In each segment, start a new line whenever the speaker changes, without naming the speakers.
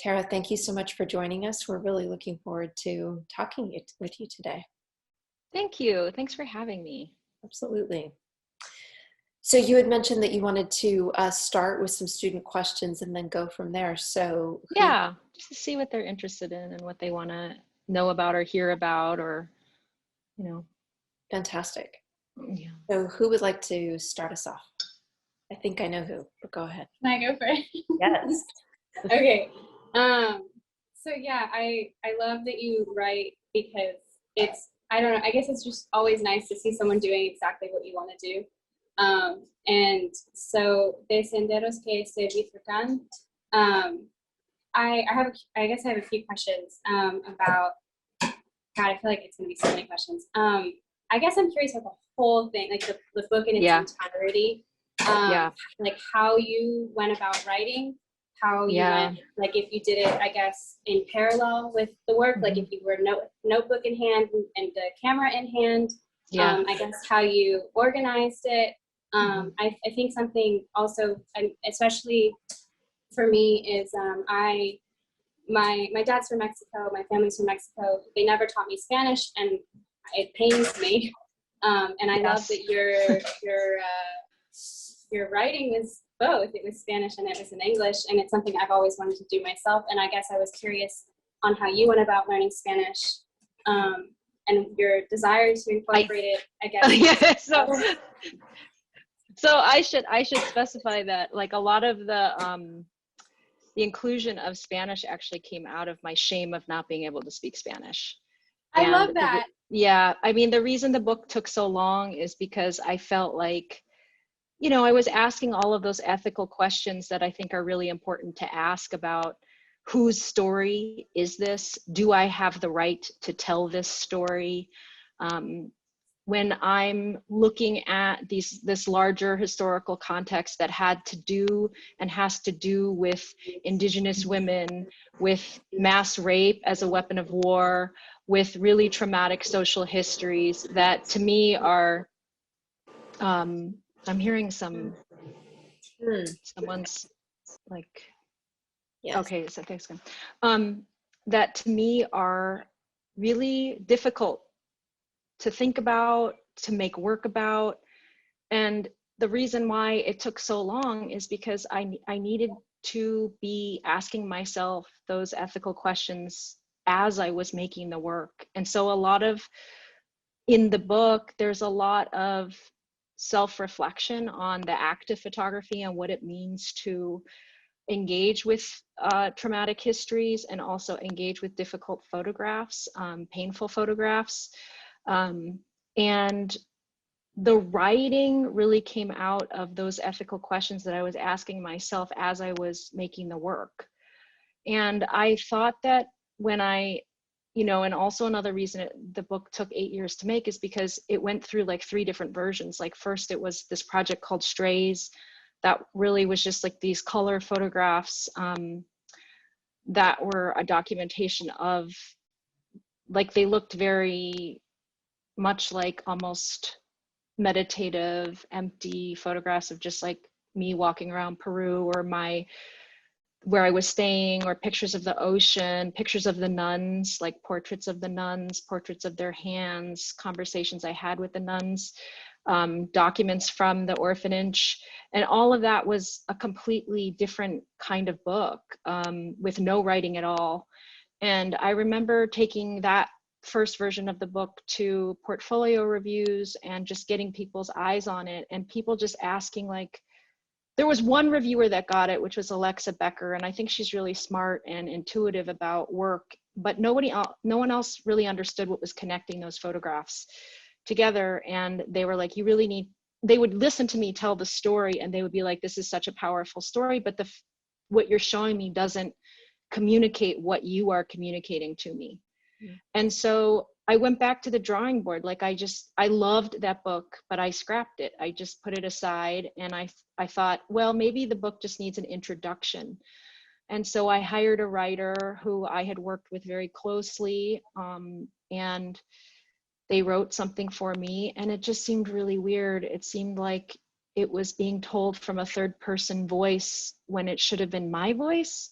Tarrah, thank you so much for joining us. We're really looking forward to talking with you today.
Thank you. Thanks for having me.
Absolutely. So you had mentioned that you wanted to start with some student questions and then go from there. So
yeah, just to see what they're interested in and what they want to know about or hear about, or, you know.
Fantastic.
Yeah.
So who would like to start us off? I think I know who, but go ahead.
Can I go for it?
Yes.
Okay. So yeah, I love that you write, because it's, I don't know, I guess it's just always nice to see someone doing exactly what you want to do. And so de Senderos que se Bifurcan, I guess I have a few questions about, God, I feel like it's going to be so many questions. I guess I'm curious about the whole thing, like the book in its entirety. Like how you went about writing, how you went, like if you did it, I guess, in parallel with the work, like if you were notebook in hand and the camera in hand, I guess how you organized it. I think something also, especially for me, is my dad's from Mexico, my family's from Mexico. They never taught me Spanish, and it pains me. And I love that your writing was both. It was Spanish and it was in English, and it's something I've always wanted to do myself. And I guess I was curious on how you went about learning Spanish, and your desire to incorporate it, I guess.
So I should specify that, like, a lot of the inclusion of Spanish actually came out of my shame of not being able to speak Spanish.
I love that.
Yeah, I mean, the reason the book took so long is because I felt like, you know, I was asking all of those ethical questions that I think are really important to ask about whose story is this? Do I have the right to tell this story? When I'm looking at this larger historical context that had to do and has to do with Indigenous women, with mass rape as a weapon of war, with really traumatic social histories that to me are, I'm hearing someone's like, yes. Okay, so thanks. That to me are really difficult to think about, to make work about. And the reason why it took so long is because I needed to be asking myself those ethical questions as I was making the work. And so in the book, there's a lot of self-reflection on the act of photography and what it means to engage with traumatic histories and also engage with difficult photographs, painful photographs. And the writing really came out of those ethical questions that I was asking myself as I was making the work. And I thought that when and also another reason the book took 8 years to make is because it went through like 3 different versions. Like first it was this project called Strays that really was just like these color photographs that were a documentation of, like, they looked very much like almost meditative, empty photographs of just like me walking around Peru, or where I was staying, or pictures of the ocean, pictures of the nuns, like portraits of the nuns, portraits of their hands, conversations I had with the nuns, documents from the orphanage. And all of that was a completely different kind of book, with no writing at all. And I remember taking that first version of the book to portfolio reviews and just getting people's eyes on it, and people just asking, like, there was one reviewer that got it, which was Alexa Becker, and I think she's really smart and intuitive about work, but no one else really understood what was connecting those photographs together. And they were like, they would listen to me tell the story and they would be like, this is such a powerful story, but what you're showing me doesn't communicate what you are communicating to me. And so I went back to the drawing board. Like, I loved that book, but I scrapped it. I just put it aside, and I thought, well, maybe the book just needs an introduction. And so I hired a writer who I had worked with very closely, and they wrote something for me, and it just seemed really weird. It seemed like it was being told from a third person voice when it should have been my voice.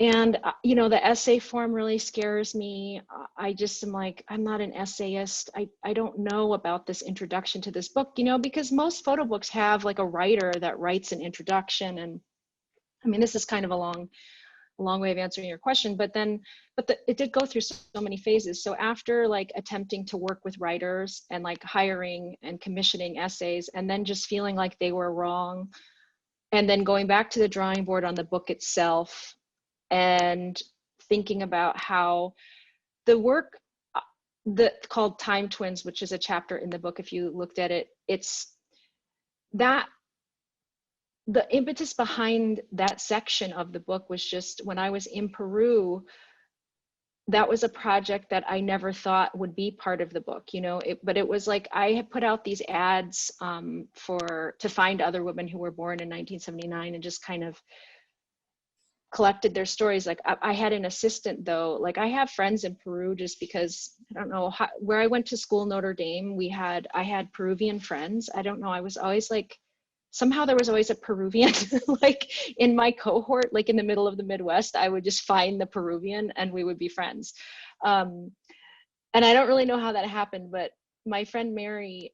And, you know, the essay form really scares me. I just am like, I'm not an essayist. I don't know about this introduction to this book, you know, because most photo books have like a writer that writes an introduction. And I mean, this is kind of a long way of answering your question, but it did go through so many phases. So after like attempting to work with writers and like hiring and commissioning essays, and then just feeling like they were wrong, and then going back to the drawing board on the book itself, and thinking about how the work called Time Twins, which is a chapter in the book, if you looked at it, it's that the impetus behind that section of the book was just when I was in Peru, that was a project that I never thought would be part of the book, you know, but it was like I had put out these ads to find other women who were born in 1979 and just kind of collected their stories. Like I had an assistant though, like I have friends in Peru just because I don't know where I went to school, Notre Dame, I had Peruvian friends. I don't know. I was always like, somehow there was always a Peruvian like in my cohort, like in the middle of the Midwest, I would just find the Peruvian and we would be friends. And I don't really know how that happened, but my friend Mary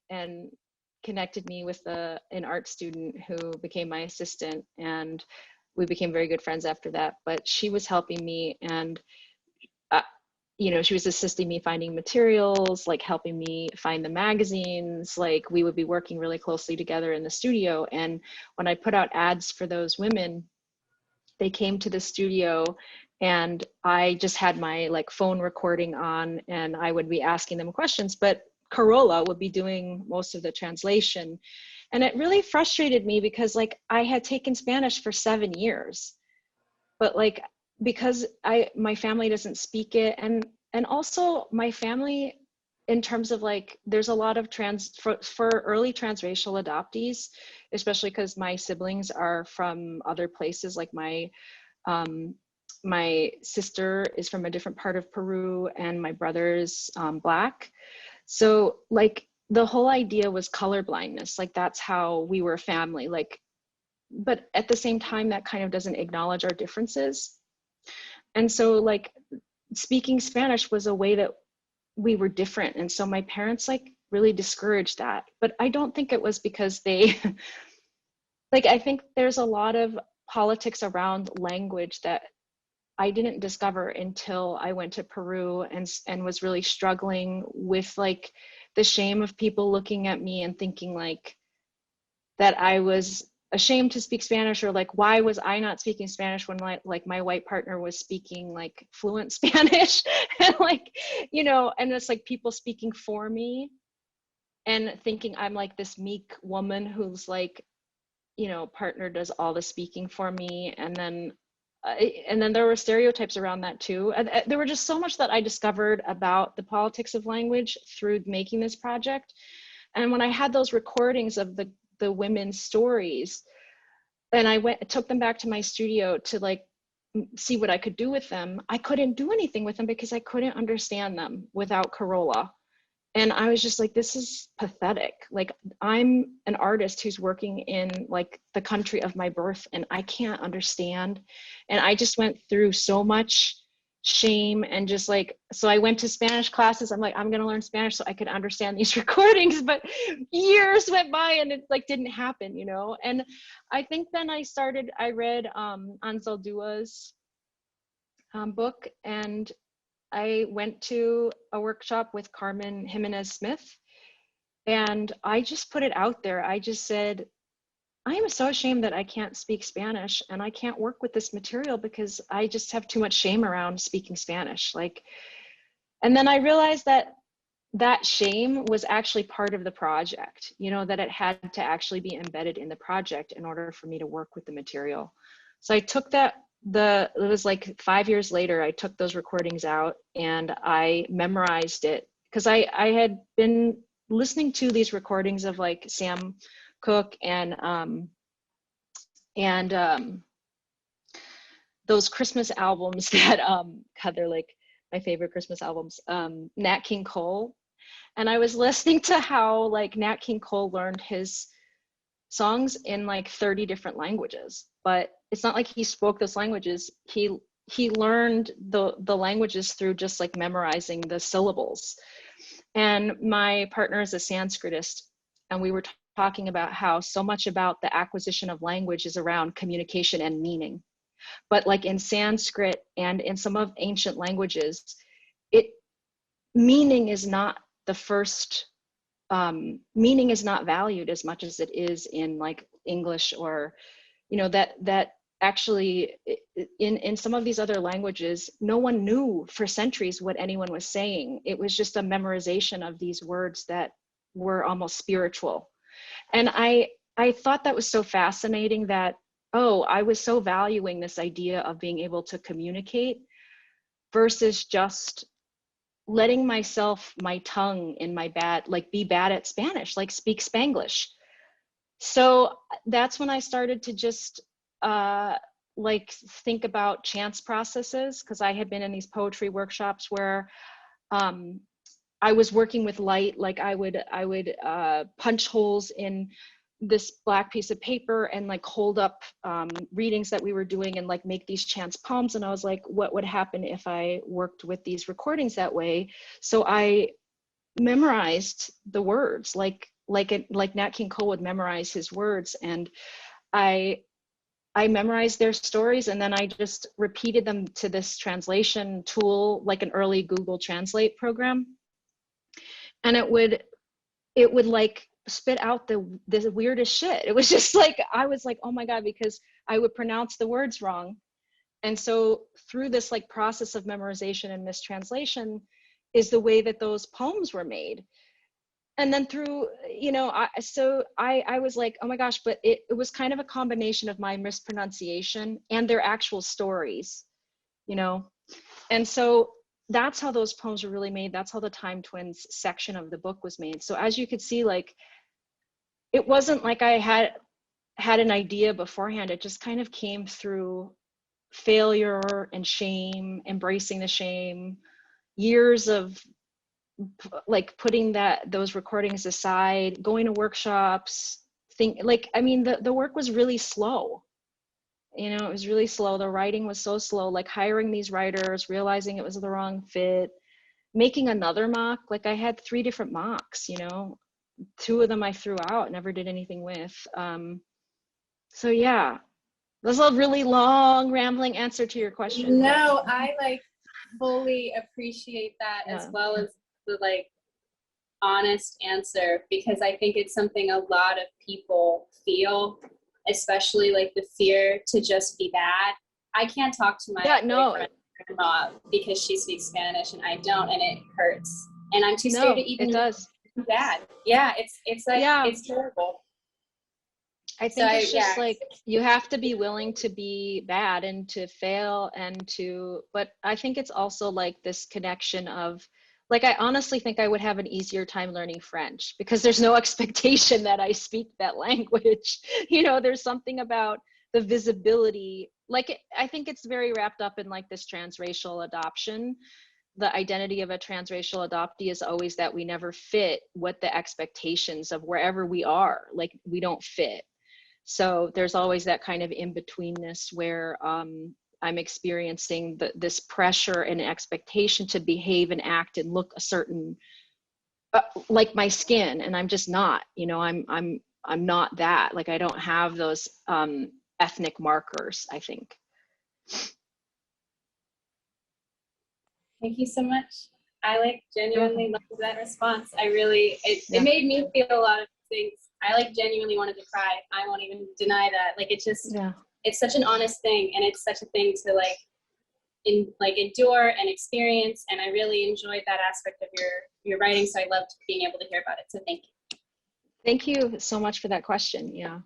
connected me with an art student who became my assistant, and we became very good friends after that. But she was helping me, and you know, she was assisting me finding materials, like helping me find the magazines. Like we would be working really closely together in the studio. And when I put out ads for those women, they came to the studio, and I just had my like phone recording on, and I would be asking them questions, but Carola would be doing most of the translation. And it really frustrated me because like I had taken Spanish for 7 years, but like, because my family doesn't speak it, and also my family, in terms of like, there's a lot of for early transracial adoptees, especially because my siblings are from other places. Like my sister is from a different part of Peru, and my brother's Black. So like the whole idea was color blindness. Like that's how we were a family. Like, but at the same time, that kind of doesn't acknowledge our differences. And so like speaking Spanish was a way that we were different. And so my parents like really discouraged that, but I don't think it was because they, like, I think there's a lot of politics around language that I didn't discover until I went to Peru and was really struggling with like the shame of people looking at me and thinking like that I was ashamed to speak Spanish, or like, why was I not speaking Spanish when my white partner was speaking like fluent Spanish? And like, you know, and it's like people speaking for me and thinking I'm like this meek woman who's like, you know, partner does all the speaking for me. And then there were stereotypes around that too. There were just so much that I discovered about the politics of language through making this project. And when I had those recordings of the women's stories, and I took them back to my studio to like see what I could do with them, I couldn't do anything with them because I couldn't understand them without Carola. And I was just like, this is pathetic. Like, I'm an artist who's working in like the country of my birth, and I can't understand. And I just went through so much shame, and just like, so I went to Spanish classes. I'm like, I'm gonna learn Spanish so I could understand these recordings, but years went by and it like didn't happen, you know? And I think then I read Ansel Dua's book, and I went to a workshop with Carmen Jimenez Smith, and I just put it out there. I just said, I am so ashamed that I can't speak Spanish and I can't work with this material because I just have too much shame around speaking Spanish. Like, and then I realized that that shame was actually part of the project, you know, that it had to actually be embedded in the project in order for me to work with the material. So I took that, it was like 5 years later, I took those recordings out and I memorized it, because I had been listening to these recordings of like Sam Cooke and those Christmas albums that God, they're like my favorite Christmas albums, Nat King Cole. And I was listening to how like Nat King Cole learned his songs in like 30 different languages, but it's not like he spoke those languages. He he learned the languages through just like memorizing the syllables. And my partner is a Sanskritist, and we were talking about how so much about the acquisition of language is around communication and meaning. But like in Sanskrit and in some of ancient languages, meaning is not the first, meaning is not valued as much as it is in like English, or, you know, that actually in some of these other languages, no one knew for centuries what anyone was saying. It was just a memorization of these words that were almost spiritual. And I thought that was so fascinating that, oh, I was so valuing this idea of being able to communicate versus just letting myself, my tongue in my be bad at Spanish, like speak Spanglish. So that's when I started to just like think about chance processes, because I had been in these poetry workshops where I was working with light. Like I would punch holes in this black piece of paper and like hold up readings that we were doing and like make these chance poems. And I was like, what would happen if I worked with these recordings that way? So I memorized the words, like Nat King Cole would memorize his words, and I memorized their stories, and then I just repeated them to this translation tool, like an early Google Translate program, and it would like spit out the weirdest shit. It was just like, I was like, oh my God, because I would pronounce the words wrong. And so through this like process of memorization and mistranslation is the way that those poems were made. And then through, you know, I was like, oh my gosh, but it was kind of a combination of my mispronunciation and their actual stories, you know? And so that's how those poems were really made. That's how the Time Twins section of the book was made. So as you could see, like, it wasn't like I had an idea beforehand. It just kind of came through failure and shame, embracing the shame, years of like putting those recordings aside, going to workshops, I mean, the work was really slow. You know, it was really slow. The writing was so slow, like hiring these writers, realizing it was the wrong fit, making another mock. Like I had 3 different mocks, you know, 2 of them I threw out, never did anything with. So yeah, that's a really long rambling answer to your question.
No, I like fully appreciate that, as well as the like honest answer, because I think it's something a lot of people feel, especially like the fear to just be bad. I can't talk to my grandma because she speaks Spanish and I don't, and it hurts. And I'm too scared to even be bad. Yeah, it's like, it's terrible.
I think it's just like, you have to be willing to be bad and to fail but I think it's also like this connection of, like, I honestly think I would have an easier time learning French because there's no expectation that I speak that language. You know, there's something about the visibility. Like, I think it's very wrapped up in like this transracial adoption. The identity of a transracial adoptee is always that we never fit what the expectations of wherever we are, like we don't fit. So there's always that kind of in-betweenness where I'm experiencing this pressure and expectation to behave and act and look a certain, like my skin, and I'm just not, you know, I'm not that. Like, I don't have those ethnic markers, I think.
Thank you so much. I like genuinely love that response. I really, it made me feel a lot of things. I like genuinely wanted to cry. I won't even deny that. Like, it just, it's such an honest thing, and it's such a thing to like endure and experience. And I really enjoyed that aspect of your writing. So I loved being able to hear about it. So thank you.
Thank you so much for that question. Yeah.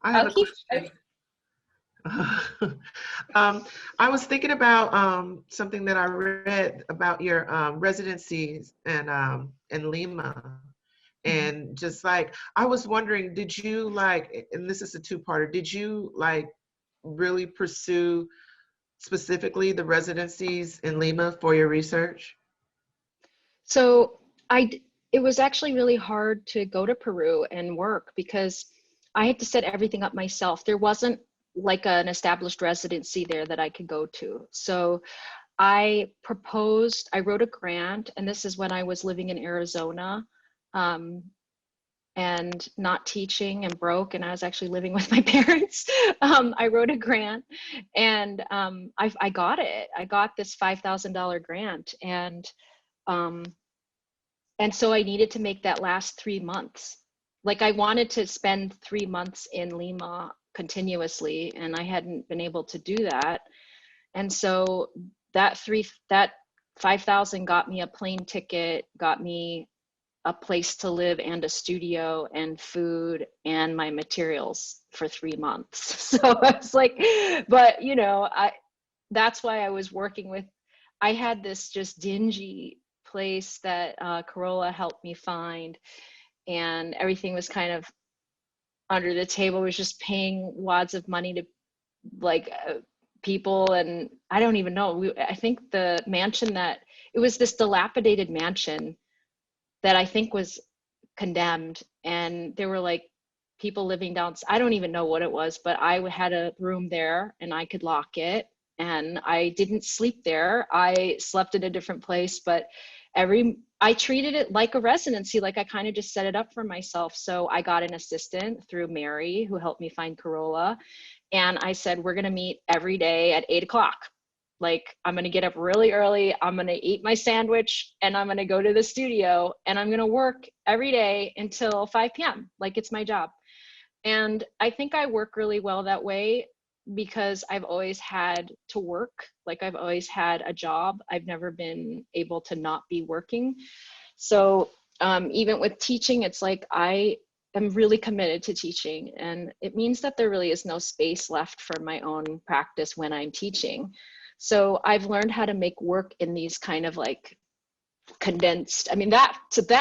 I have a question. I was thinking about something that I read about your residencies in Lima. And just like, I was wondering, did you like, and this is a 2-parter, did you like really pursue specifically the residencies in Lima for your research?
So it was actually really hard to go to Peru and work because I had to set everything up myself. There wasn't like an established residency there that I could go to. So I wrote a grant, and this is when I was living in Arizona, and not teaching and broke, and I was actually living with my parents. I wrote a grant, and I got it. I got this $5,000 grant, and so I needed to make that last 3 months. Like I wanted to spend 3 months in Lima continuously, and I hadn't been able to do that. And so that 5,000 got me a plane ticket, got me a place to live and a studio and food and my materials for 3 months. So I was like, but you know, that's why I was working with, I had this just dingy place that Corolla helped me find, and everything was kind of under the table. It was just paying wads of money to like people, and I don't even know. I think the mansion it was this dilapidated mansion that I think was condemned, and there were like people living down. I don't even know what it was, but I had a room there and I could lock it, and I didn't sleep there. I slept in a different place, but I treated it like a residency. Like I kind of just set it up for myself. So I got an assistant through Mary who helped me find Corolla. And I said, we're going to meet every day at 8 o'clock. Like I'm going to get up really early. I'm going to eat my sandwich and I'm going to go to the studio and I'm going to work every day until 5 p.m. Like it's my job. And I think I work really well that way because I've always had to work. Like I've always had a job. I've never been able to not be working. So even with teaching, it's like I am really committed to teaching, and it means that there really is no space left for my own practice when I'm teaching. So I've learned how to make work in these kind of like condensed, I mean, that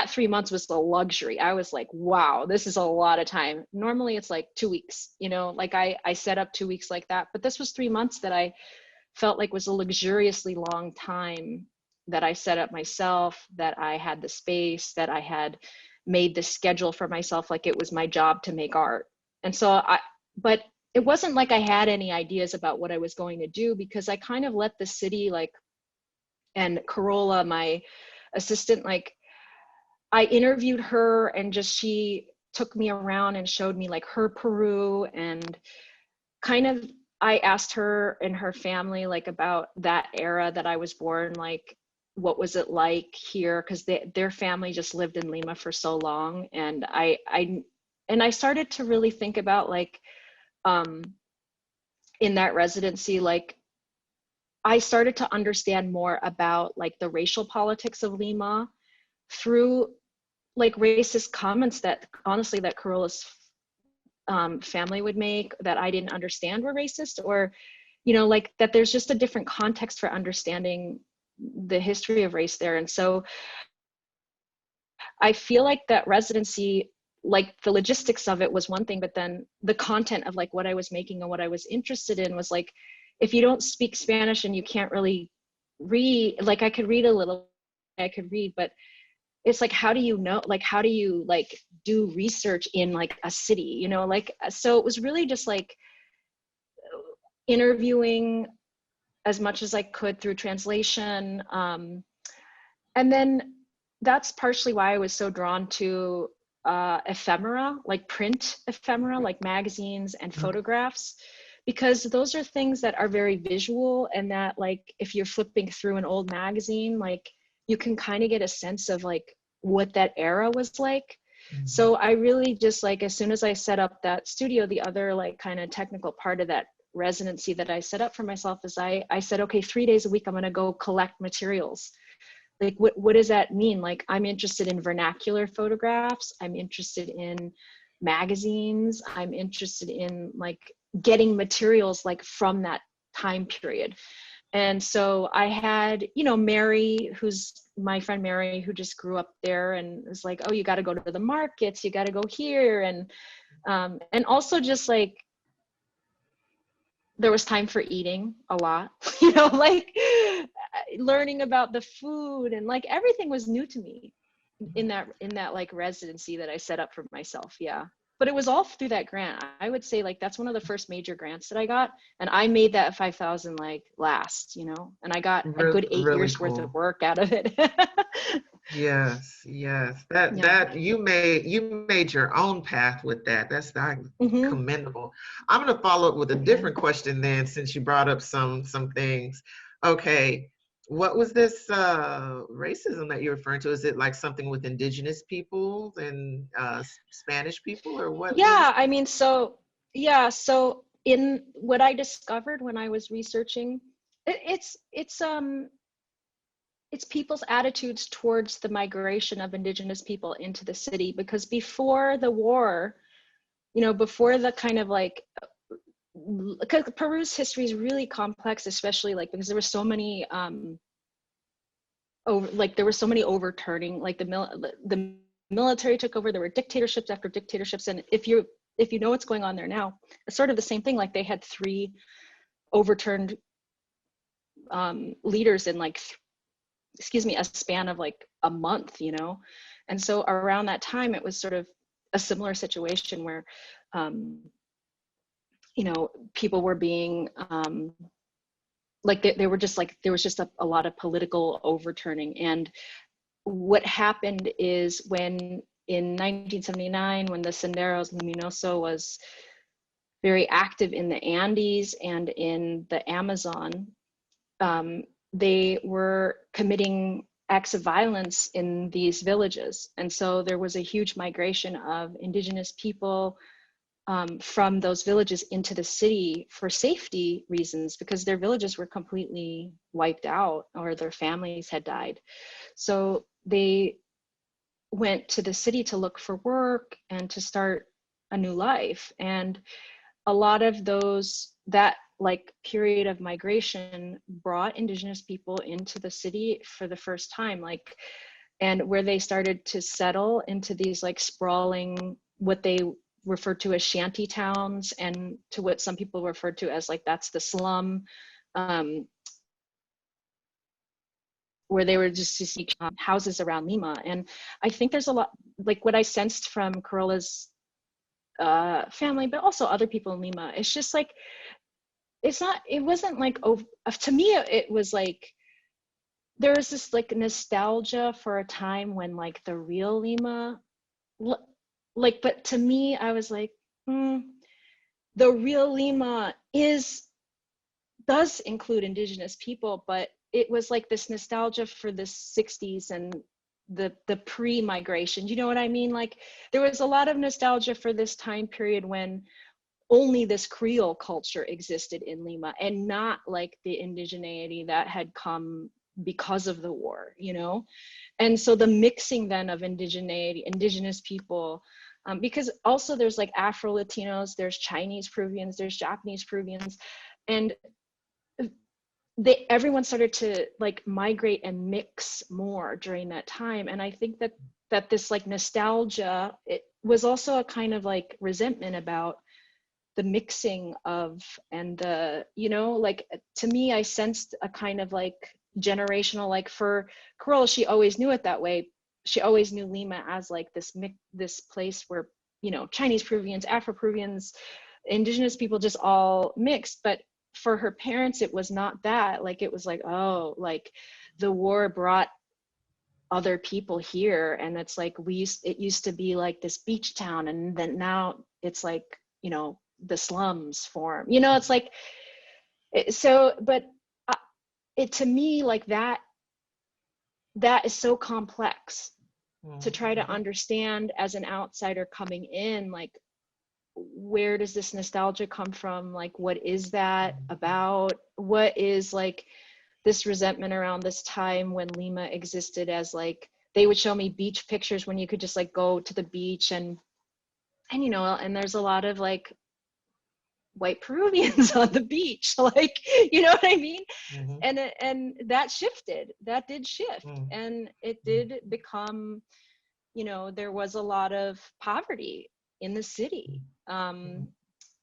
3 months was the luxury. I was like, wow, this is a lot of time. Normally it's like 2 weeks, you know, like I set up 2 weeks like that, but this was 3 months that I felt like was a luxuriously long time, that I set up myself, that I had the space, that I had made the schedule for myself. Like it was my job to make art. And so but it wasn't like I had any ideas about what I was going to do, because I kind of let the city, like, and Corolla, my assistant, like I interviewed her and just, she took me around and showed me like her Peru, and kind of, I asked her and her family like about that era that I was born, like what was it like here? Because their family just lived in Lima for so long. And I started to really think about like, in that residency, like I started to understand more about like the racial politics of Lima through like racist comments that honestly that Corolla's family would make that I didn't understand were racist, or, you know, like that there's just a different context for understanding the history of race there. And so I feel like that residency, like the logistics of it was one thing, but then the content of like what I was making and what I was interested in was like, if you don't speak Spanish and you can't really read, like I could read a little, I could read, but it's like, how do you know, like, how do you like do research in like a city, you know, like, so it was really just like interviewing as much as I could through translation. And then that's partially why I was so drawn to ephemera, like print ephemera, like magazines and photographs, because those are things that are very visual, and that like if you're flipping through an old magazine, like you can kind of get a sense of like what that era was like. Mm-hmm. So I really just like, as soon as I set up that studio, the other like kind of technical part of that residency that I set up for myself is I said, okay, 3 days a week, I'm going to go collect materials. Like, what does that mean? Like, I'm interested in vernacular photographs. I'm interested in magazines. I'm interested in like getting materials like from that time period. And so I had, you know, Mary, who's my friend Mary, who just grew up there, and was like, oh, you got to go to the markets, you got to go here. And also just like, there was time for eating a lot, you know, like learning about the food, and like everything was new to me, in that like residency that I set up for myself. Yeah. But it was all through that grant. I would say like that's one of the first major grants that I got, and I made that 5,000 like last, you know, and I got a good 8
really
years
cool.
worth of work out of it.
Yes, yes. That you made your own path with that. That's commendable. I'm going to follow up with a different question then, since you brought up some things. Okay, what was this racism that you're referring to? Is it like something with indigenous peoples and Spanish people, or what?
Yeah, I mean, so in what I discovered when I was researching, it's people's attitudes towards the migration of indigenous people into the city, because before the war, you know, before the kind of like, because Peru's history is really complex, especially like because there were so many overturning, like the military took over, there were dictatorships after dictatorships, and if you know what's going on there now, it's sort of the same thing. Like they had 3 overturned leaders in like a span of like a month, you know. And so around that time it was sort of a similar situation where you know, people were being like they were just like, there was just a lot of political overturning. And what happened is when in 1979, when the Senderos Luminoso was very active in the Andes and in the Amazon, they were committing acts of violence in these villages. And so there was a huge migration of indigenous people from those villages into the city for safety reasons, because their villages were completely wiped out or their families had died. So they went to the city to look for work and to start a new life. And a lot of that like period of migration brought indigenous people into the city for the first time, like, and where they started to settle into these like sprawling, what they referred to as shanty towns, and to what some people referred to as like, that's the slum, where they were just to see houses around Lima. And I think there's a lot, like what I sensed from Corolla's family, but also other people in Lima, it's just like, it wasn't like, to me, it was like, there was this like nostalgia for a time when like the real Lima, like, but to me, I was like, the real Lima does include indigenous people, but it was like this nostalgia for the 60s and the pre-migration, you know what I mean? Like there was a lot of nostalgia for this time period when only this Creole culture existed in Lima, and not like the indigeneity that had come because of the war, you know? And so the mixing then of indigenous people, because also there's like Afro-Latinos, there's Chinese Peruvians, there's Japanese Peruvians, and everyone started to like migrate and mix more during that time. And I think that this like nostalgia, it was also a kind of like resentment about the mixing of, and the, you know, like to me, I sensed a kind of like generational, like for Corolla, she always knew it that way. She always knew Lima as like this place where, you know, Chinese Peruvians, Afro Peruvians, indigenous people just all mixed. But for her parents, it was not that. Like it was like, oh, like the war brought other people here, and it's like it used to be like this beach town, and then now it's like, you know, the slums form, you know. It's like, so, but it, to me, like that is so complex to try to understand as an outsider coming in, like, where does this nostalgia come from? Like, what is that about? What is like this resentment around this time when Lima existed as like, they would show me beach pictures when you could just like go to the beach, and you know, and there's a lot of like white Peruvians on the beach, like, you know what I mean? And that did shift, and it did become, you know, there was a lot of poverty in the city.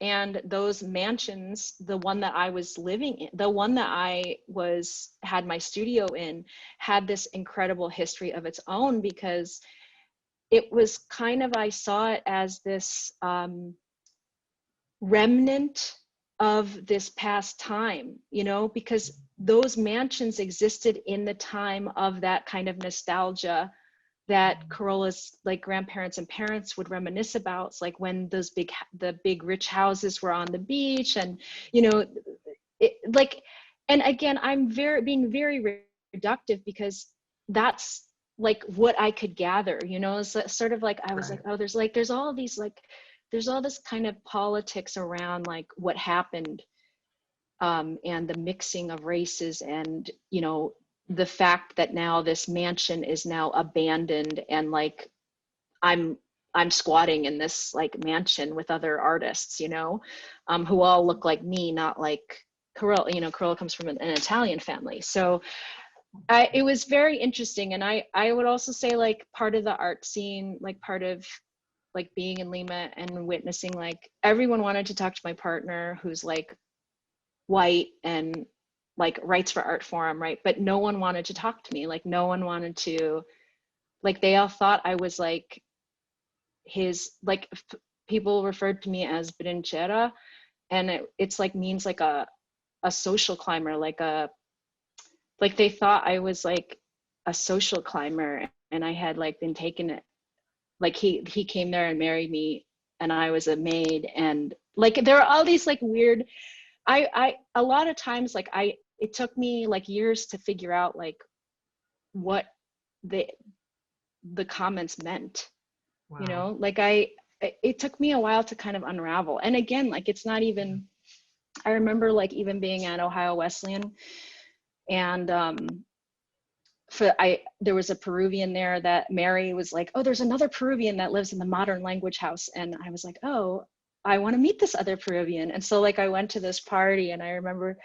And those mansions, the one that I was living in, the one that I had my studio in, had this incredible history of its own, because it was kind of, I saw it as this remnant of this past time, you know, because those mansions existed in the time of that kind of nostalgia that Carolla's like grandparents and parents would reminisce about. It's like when the big rich houses were on the beach, and, you know, like, and again, I'm being very reductive, because that's like what I could gather, you know. It's sort of like, I was like, oh, there's all these, like, there's all this kind of politics around like what happened, and the mixing of races, and, you know, the fact that now this mansion is now abandoned, and like I'm squatting in this like mansion with other artists, you know, who all look like me, not like Carolla. You know, Carolla comes from an Italian family. So it was very interesting. And I would also say, like, part of the art scene, like part of like being in Lima and witnessing, like, everyone wanted to talk to my partner, who's like white and like writes for Artforum, right? But no one wanted to talk to me. Like, no one wanted to, like, they all thought I was like his, like, people referred to me as Brinchera, and it's like means like a social climber, like they thought I was like a social climber, and I had like been taken, like he came there and married me, and I was a maid, and like there are all these like weird, I a lot of times, like, it took me like years to figure out like what the comments meant. Wow. You know, like it took me a while to kind of unravel. And again, like, it's not even, I remember like even being at Ohio Wesleyan, and there was a Peruvian there that Mary was like, oh, there's another Peruvian that lives in the modern language house. And I was like, oh, I want to meet this other Peruvian. And so like I went to this party, and I remember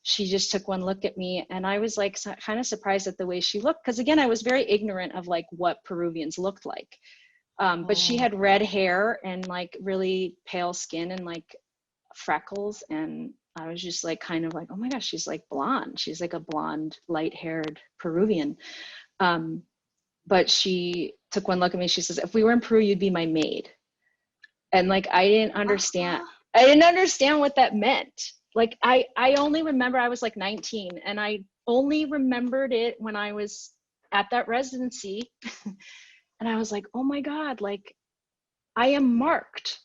she just took one look at me, and I was like kind of surprised at the way she looked, because again, I was very ignorant of like what Peruvians looked like. But she had red hair and like really pale skin and like freckles, and I was just like kind of like, oh my gosh, she's like blonde. She's like a blonde, light-haired Peruvian. But she took one look at me. She says, if we were in Peru, you'd be my maid. And like, I didn't understand what that meant. Like, I only remember I was like 19, and I only remembered it when I was at that residency. And I was like, oh my God, like, I am marked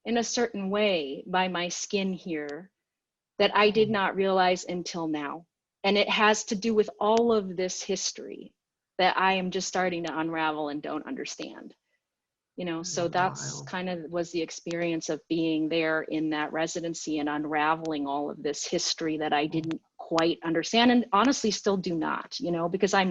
in a certain way by my skin here that I did not realize until now. And it has to do with all of this history that I am just starting to unravel and don't understand. You know, so that's kind of was the experience of being there in that residency and unraveling all of this history that I didn't quite understand, and honestly still do not, you know, because I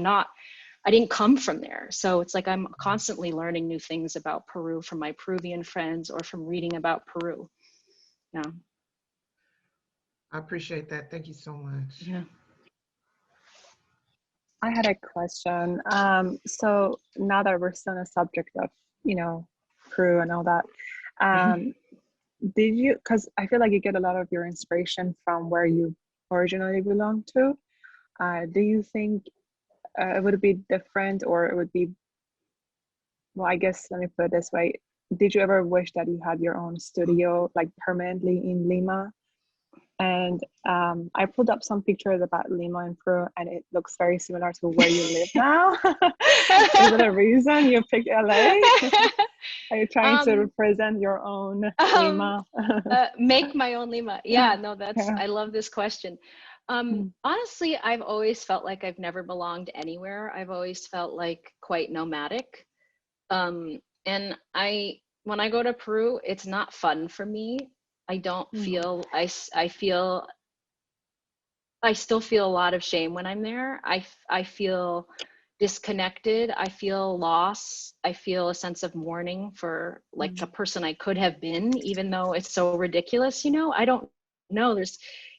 didn't come from there. So it's like I'm constantly learning new things about Peru from my Peruvian friends or from reading about Peru. Yeah.
I appreciate that. Thank you so much.
Yeah.
I had a question. So now that we're still on the subject of, you know, Peru and all that, did you, because I feel like you get a lot of your inspiration from where you originally belong to. Do you think it would be different, or it would be, well, I guess, let me put it this way. Did you ever wish that you had your own studio, like permanently in Lima? And I pulled up some pictures about Lima in Peru, and it looks very similar to where you live now. Is there a reason you picked LA? Are you trying to represent your own Lima?
Make my own Lima. Yeah, no, I love this question. Honestly, I've always felt like I've never belonged anywhere. I've always felt like quite nomadic. And when I go to Peru, it's not fun for me. I don't feel, I still feel a lot of shame when I'm there. I feel disconnected. I feel loss. I feel a sense of mourning for like the person I could have been, even though it's so ridiculous, you know. I don't know.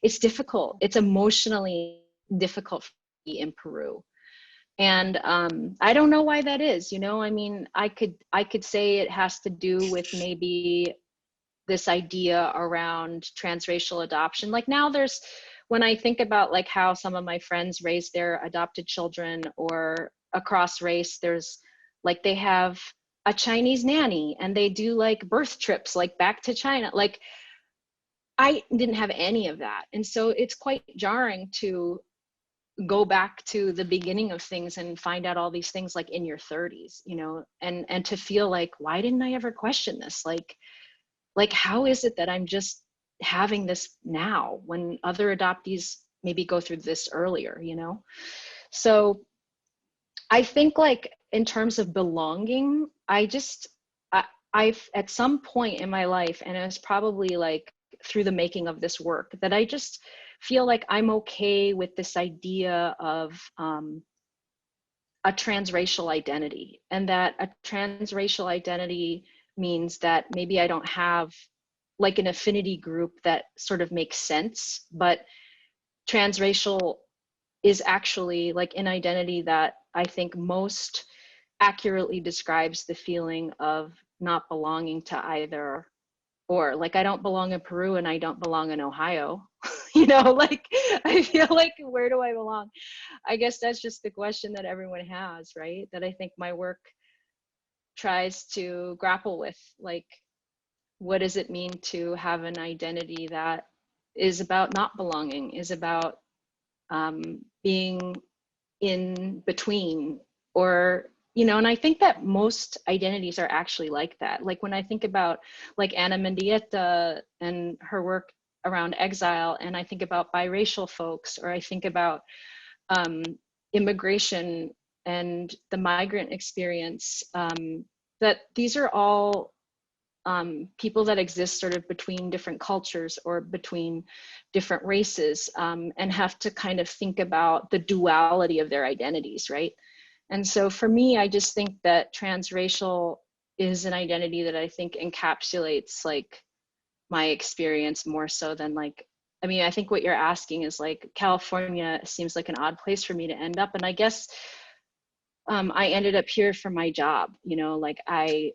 It's difficult. It's emotionally difficult for me in Peru. And I don't know why that is, you know. I mean, I could say it has to do with maybe this idea around transracial adoption. Like now there's, when I think about like how some of my friends raise their adopted children or across race, there's like, they have a Chinese nanny and they do like birth trips, like back to China. Like I didn't have any of that. And so it's quite jarring to go back to the beginning of things and find out all these things like in your 30s, you know, and to feel like, why didn't I ever question this? Like, how is it that I'm just having this now when other adoptees maybe go through this earlier, you know? So I think like in terms of belonging, I've at some point in my life, and it was probably like through the making of this work, that I just feel like I'm okay with this idea of a transracial identity, and that a transracial identity means that maybe I don't have like an affinity group that sort of makes sense, but transracial is actually like an identity that I think most accurately describes the feeling of not belonging to either or. Like I don't belong in Peru and I don't belong in Ohio. You know, like I feel like, where do I belong? I guess that's just the question that everyone has, right? That I think my work tries to grapple with, like, what does it mean to have an identity that is about not belonging, is about being in between, or, you know, and I think that most identities are actually like that. Like when I think about like Ana Mendieta and her work around exile, and I think about biracial folks, or I think about immigration and the migrant experience, that these are all people that exist sort of between different cultures or between different races, and have to kind of think about the duality of their identities, right? And so for me, I just think that transracial is an identity that I think encapsulates like my experience more so than like, I mean, I think what you're asking is like, California seems like an odd place for me to end up. And I guess I ended up here for my job, you know, like I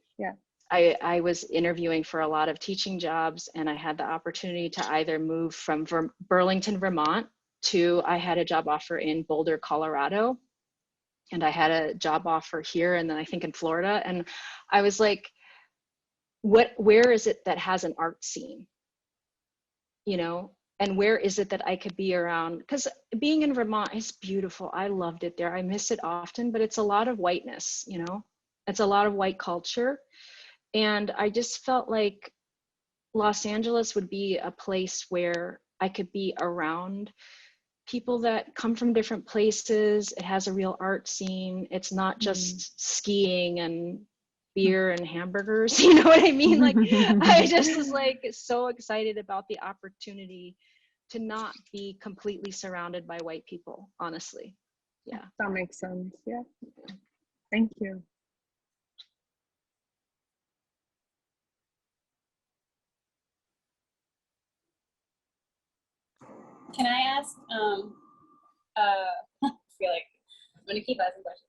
was interviewing for a lot of teaching jobs, and I had the opportunity to either move from Burlington, Vermont to, I had a job offer in Boulder, Colorado, and I had a job offer here, and then I think in Florida. And I was like, where is it that has an art scene, you know? And where is it that I could be around? Because being in Vermont is beautiful. I loved it there. I miss it often, but it's a lot of whiteness, you know? It's a lot of white culture. And I just felt like Los Angeles would be a place where I could be around people that come from different places. It has a real art scene. It's not just skiing and beer and hamburgers, you know what I mean? Like, I just was like so excited about the opportunity to not be completely surrounded by white people, honestly. Yeah.
That makes sense. Yeah. Thank you.
Can I ask, I feel like I'm gonna keep asking questions.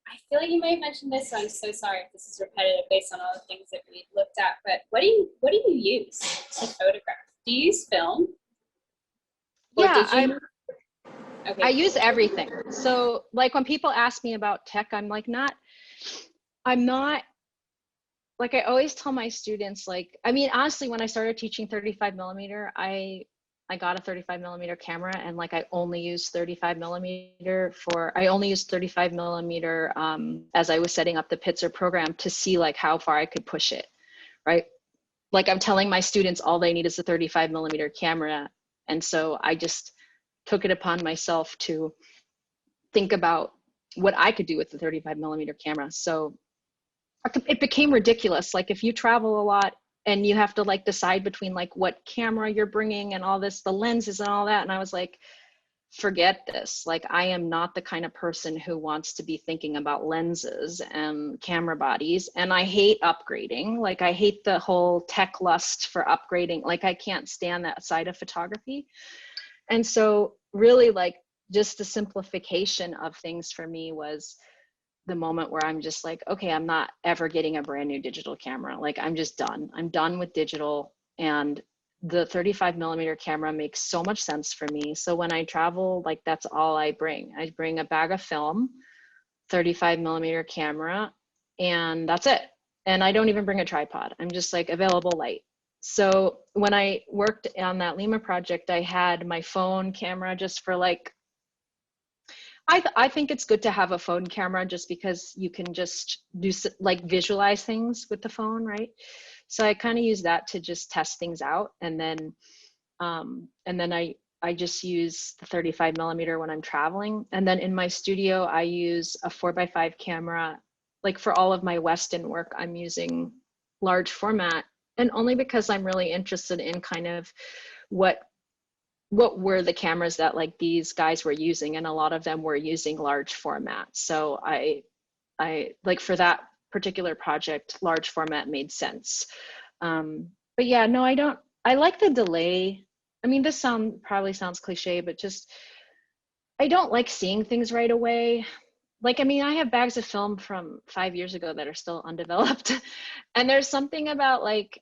I feel like you might have mentioned this, so I'm so sorry if this is repetitive based on all the things that we looked at, but what do you use to photograph? Do you use film? Or
yeah,
okay.
I use everything. So like when people ask me about tech, I'm not, like I always tell my students, like, I mean, honestly, when I started teaching 35 millimeter, I got a 35 millimeter camera, and like I only used 35 millimeter as I was setting up the Pitzer program to see like how far I could push it, right? Like I'm telling my students all they need is a 35 millimeter camera. And so I just took it upon myself to think about what I could do with the 35 millimeter camera. So it became ridiculous. Like if you travel a lot and you have to like decide between like what camera you're bringing and all this, the lenses and all that. And I was like, forget this. Like I am not the kind of person who wants to be thinking about lenses and camera bodies. And I hate upgrading. Like I hate the whole tech lust for upgrading. Like I can't stand that side of photography. And so really like just the simplification of things for me was the moment where I'm just like, okay, I'm not ever getting a brand new digital camera. Like, I'm just done. I'm done with digital, and the 35mm camera makes so much sense for me. So when I travel, like, that's all I bring. I bring a bag of film, 35mm camera, and that's it. And I don't even bring a tripod. I'm just like available light. So when I worked on that Lima project, I had my phone camera just for like, I think it's good to have a phone camera just because you can just do like visualize things with the phone, right? So I kind of use that to just test things out. And then I just use the 35mm when I'm traveling. And then in my studio, I use a 4x5 camera. Like for all of my Weston work, I'm using large format, and only because I'm really interested in kind of what were the cameras that like these guys were using, and a lot of them were using large format. So I like for that particular project, large format made sense. But yeah, no, I like the delay. I mean, this probably sounds cliche, but just, I don't like seeing things right away. Like, I mean, I have bags of film from 5 years ago that are still undeveloped. And there's something about like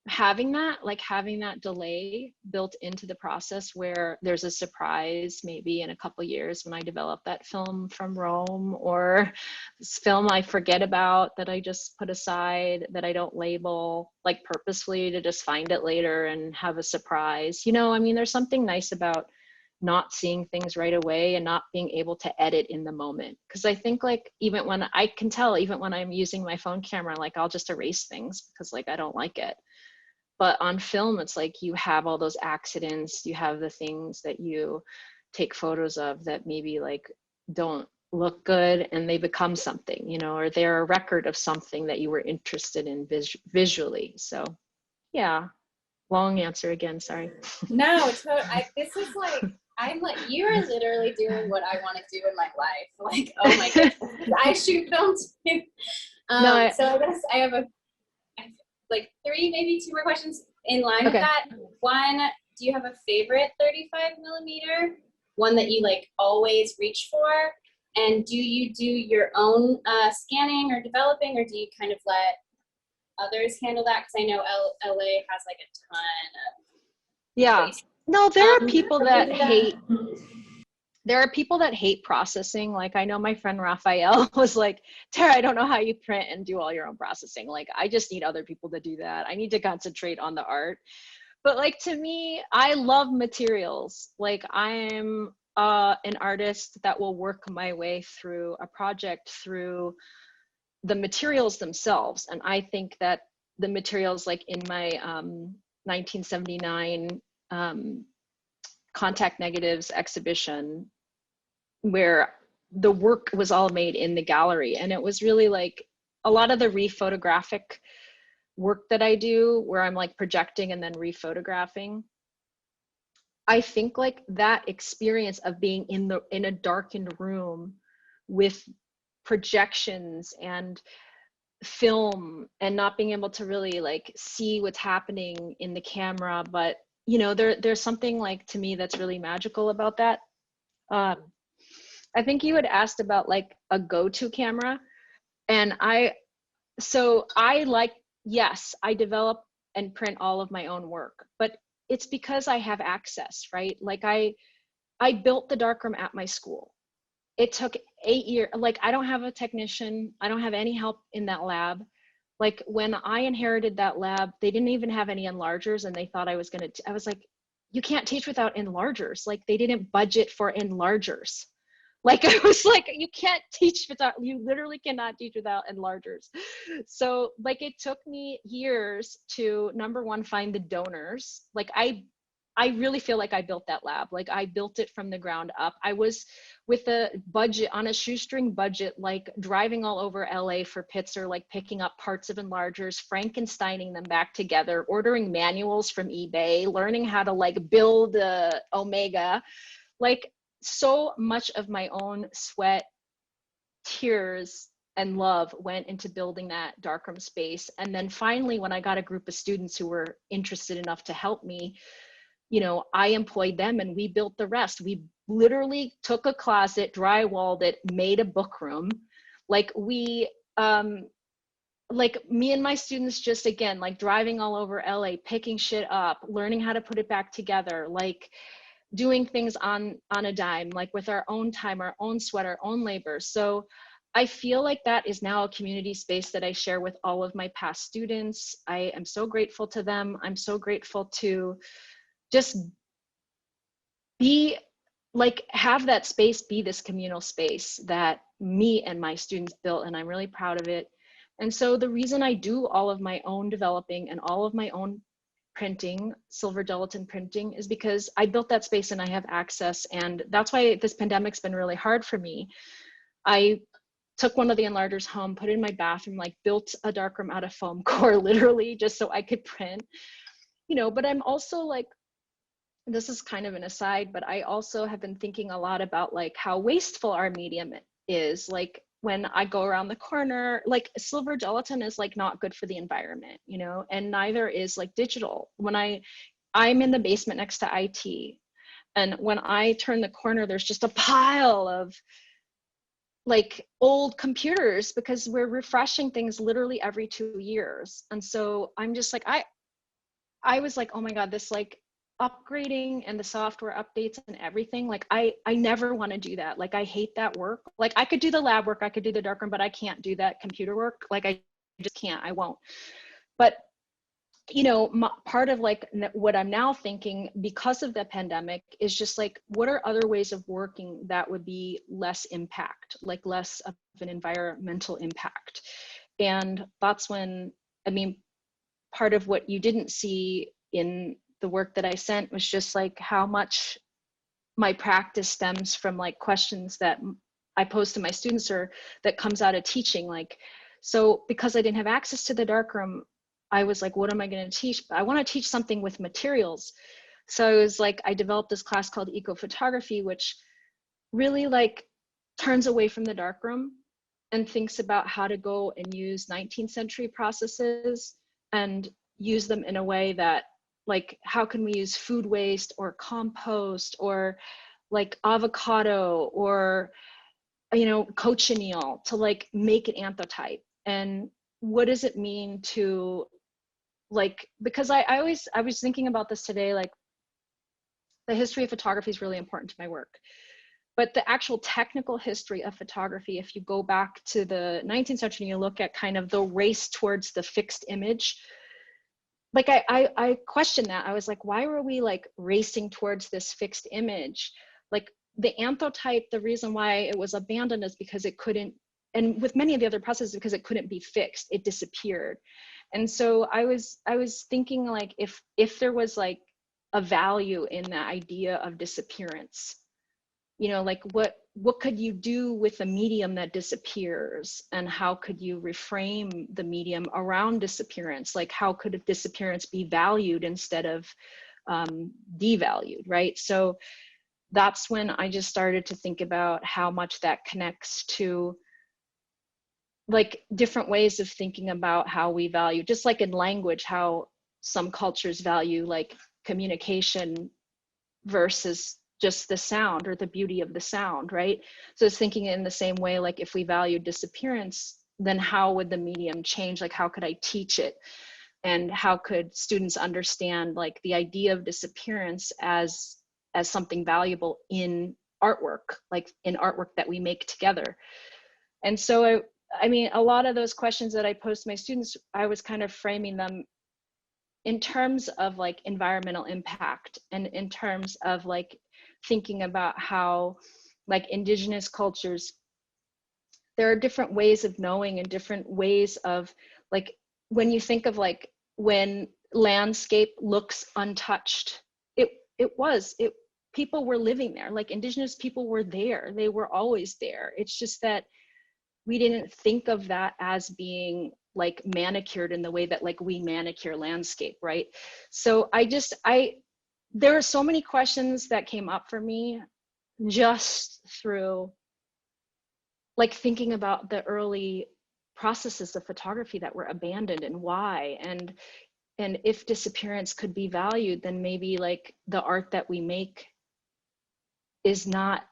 having that delay built into the process where there's a surprise maybe in a couple years when I develop that film from Rome, or this film I forget about that I just put aside, that I don't label like purposefully to just find it later and have a surprise. You know, I mean, there's something nice about not seeing things right away and not being able to edit in the moment. Because I think like even when I can tell, even when I'm using my phone camera, like I'll just erase things because like I don't like it. But on film, it's like you have all those accidents, you have the things that you take photos of that maybe like don't look good and they become something, you know, or they're a record of something that you were interested in visually. So yeah, long answer again, sorry.
No, this is like, I'm like, you are literally doing what I want to do in my life. Like, oh my goodness, I shoot film too. So I guess I have like 3, maybe 2 more questions in line with that. One, do you have a favorite 35mm? One that you like always reach for? And do you do your own scanning or developing, or do you kind of let others handle that? Because I know LA has like a ton of places.
No, there are people that hate. There are people that hate processing. Like I know my friend Raphael was like, Tarrah, I don't know how you print and do all your own processing. Like I just need other people to do that. I need to concentrate on the art. But like to me, I love materials. Like I'm an artist that will work my way through a project through the materials themselves. And I think that the materials, like in my 1979 contact negatives exhibition, where the work was all made in the gallery, and it was really like a lot of the rephotographic work that I do where I'm like projecting and then rephotographing. I think like that experience of being in a darkened room with projections and film and not being able to really like see what's happening in the camera, but you know, there's something like to me that's really magical about that. I think you had asked about like a go-to camera, and yes, I develop and print all of my own work, but it's because I have access, right? Like I built the darkroom at my school. It took 8 years. Like I don't have a technician. I don't have any help in that lab. Like when I inherited that lab, they didn't even have any enlargers, and they thought I was I was like, you can't teach without enlargers. Like they didn't budget for enlargers. Like I was like, you can't teach without, you literally cannot teach without enlargers. So like it took me years to, number one, find the donors. Like I really feel like I built that lab. Like I built it from the ground up. I was with a budget, on a shoestring budget, like driving all over LA for Pitzer, like picking up parts of enlargers, Frankensteining them back together, ordering manuals from eBay, learning how to like build a Omega. Like so much of my own sweat, tears, and love went into building that darkroom space. And then finally, when I got a group of students who were interested enough to help me, you know, I employed them and we built the rest. We literally took a closet, drywalled it, made a book room. Like we, like me and my students just, again, like driving all over LA, picking shit up, learning how to put it back together, like doing things on a dime, like with our own time, our own sweat, our own labor. So I feel like that is now a community space that I share with all of my past students. I am so grateful to them. I'm so grateful to just be, like, have that space be this communal space that me and my students built, and I'm really proud of it. And so the reason I do all of my own developing and all of my own printing, silver gelatin printing, is because I built that space and I have access. And that's why this pandemic's been really hard for me. I took one of the enlargers home, put it in my bathroom, like built a darkroom out of foam core, literally, just so I could print, you know. But I'm also like, this is kind of an aside, but I also have been thinking a lot about like how wasteful our medium is. Like when I go around the corner, like silver gelatin is like not good for the environment, you know, and neither is like digital. When I'm in the basement next to IT, and when I turn the corner, there's just a pile of like old computers because we're refreshing things literally every 2 years. And so I'm just like, I was like, oh my God, this like upgrading and the software updates and everything, like I never want to do that. Like I hate that work. Like I could do the lab work, I could do the darkroom, but I can't do that computer work. Like I just can't, I won't. But you know, part of like what I'm now thinking because of the pandemic is just like, what are other ways of working that would be less impact, like less of an environmental impact? And that's when, I mean, part of what you didn't see in the work that I sent was just like how much my practice stems from like questions that I pose to my students or that comes out of teaching. Like, so because I didn't have access to the darkroom, I was like, what am I going to teach? I want to teach something with materials. So I was like, I developed this class called eco photography, which really like turns away from the darkroom and thinks about how to go and use 19th century processes and use them in a way that, like, how can we use food waste or compost or like avocado or, you know, cochineal to like make an anthotype? And what does it mean to like, because I was thinking about this today, like the history of photography is really important to my work. But the actual technical history of photography, if you go back to the 19th century and you look at kind of the race towards the fixed image, like I questioned that. I was like, why were we like racing towards this fixed image? Like the anthotype, the reason why it was abandoned is because it couldn't, and with many of the other processes, because it couldn't be fixed, it disappeared. And so I was thinking like if there was like a value in the idea of disappearance, you know, like what could you do with a medium that disappears, and how could you reframe the medium around disappearance? Like how could disappearance be valued instead of devalued, right? So that's when I just started to think about how much that connects to like different ways of thinking about how we value, just like in language, how some cultures value like communication versus just the sound or the beauty of the sound, right? So it's thinking in the same way, like if we value disappearance, then how would the medium change? Like how could I teach it? And how could students understand like the idea of disappearance as something valuable in artwork, like in artwork that we make together? And so I mean, a lot of those questions that I posed to my students, I was kind of framing them in terms of like environmental impact and in terms of like thinking about how like indigenous cultures, there are different ways of knowing and different ways of like, when you think of like when landscape looks untouched, people were living there, like indigenous people were there, they were always there. It's just that we didn't think of that as being like manicured in the way that like we manicure landscape, right? So there are so many questions that came up for me just through like thinking about the early processes of photography that were abandoned and why, and if disappearance could be valued, then maybe like the art that we make is not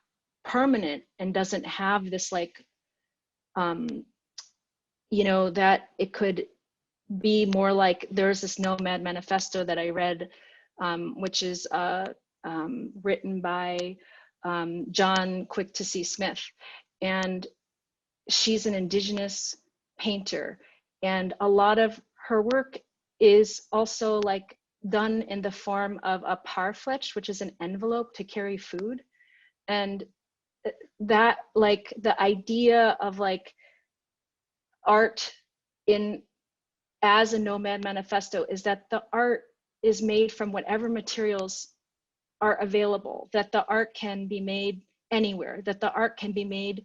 permanent and doesn't have this like, you know, that it could be more like, there's this Nomad Manifesto that I read, which is written by John Quick to See Smith. And she's an indigenous painter. And a lot of her work is also like done in the form of a parfleche, which is an envelope to carry food. And that, like, the idea of like art in as a Nomad Manifesto is that the art is made from whatever materials are available, that the art can be made anywhere, that the art can be made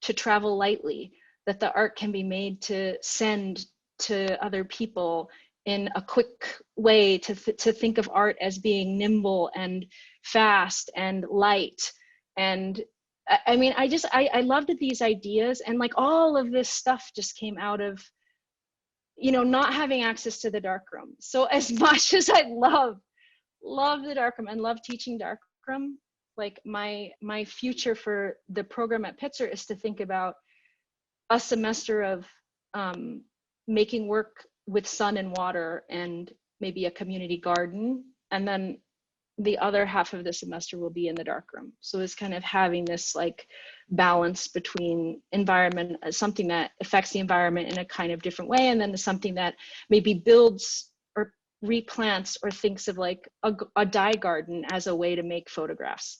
to travel lightly, that the art can be made to send to other people in a quick way, to think of art as being nimble and fast and light. And I mean, I loved these ideas, and like all of this stuff just came out of, you know, not having access to the darkroom. So as much as I love the darkroom and love teaching darkroom, like my future for the program at Pitzer is to think about a semester of making work with sun and water and maybe a community garden, and then the other half of the semester will be in the darkroom. So it's kind of having this like balance between environment, something that affects the environment in a kind of different way, and then something that maybe builds or replants or thinks of like a dye garden as a way to make photographs.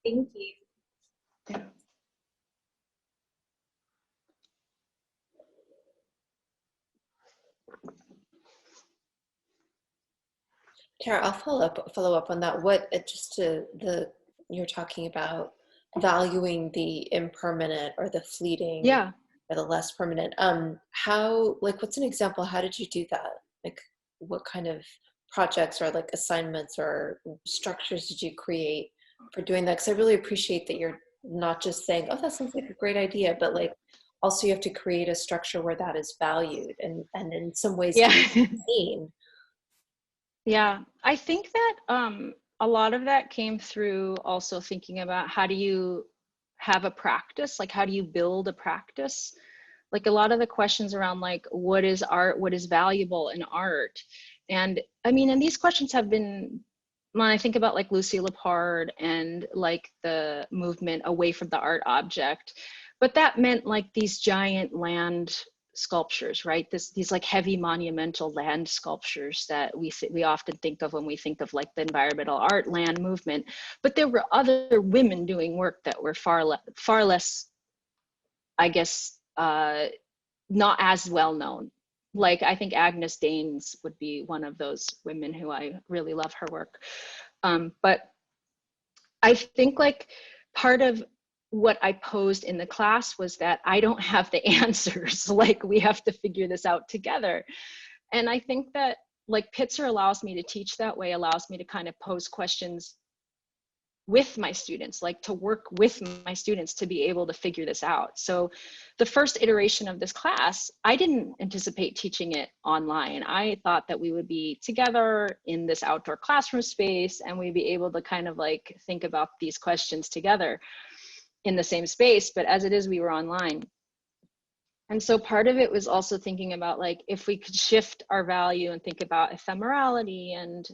Thank you.
Yeah.
Tarrah, I'll follow up on that. What just to you're talking about valuing the impermanent or the fleeting,
Yeah.
or the less permanent. How, like, what's an example? How did you do that? Like, what kind of projects or like assignments or structures did you create for doing that? Because I really appreciate that you're not just saying, "Oh, that sounds like a great idea," but like also you have to create a structure where that is valued and in some ways
Yeah.
seen.
Yeah, I think that a lot of that came through also thinking about how do you have a practice, like how do you build a practice? Like a lot of the questions around like, what is art, what is valuable in art? And I mean, and these questions have been, when I think about like Lucy Lepard and like the movement away from the art object, but that meant like these giant land sculptures, right? These like heavy monumental land sculptures that we often think of when we think of like the environmental art land movement. But there were other women doing work that were far less, I guess, not as well known. Like I think Agnes Danes would be one of those women who I really love her work. But I think like part of what I posed in the class was that I don't have the answers. Like we have to figure this out together. And I think that like Pitzer allows me to teach that way, allows me to kind of pose questions with my students, like to work with my students to be able to figure this out. So the first iteration of this class, I didn't anticipate teaching it online. I thought that we would be together in this outdoor classroom space and we'd be able to kind of like think about these questions together in the same space, but as it is, we were online. And so part of it was also thinking about like, if we could shift our value and think about ephemerality and,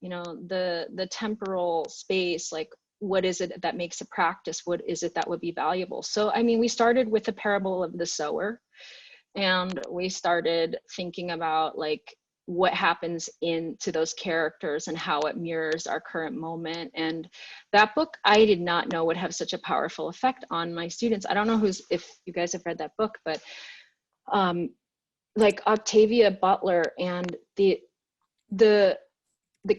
you know, the temporal space, like what is it that makes a practice? What is it that would be valuable? So, I mean, we started with the parable of the sower, and we started thinking about like what happens into those characters and how it mirrors our current moment. And that book, I did not know would have such a powerful effect on my students. I don't know if you guys have read that book, but like Octavia Butler and the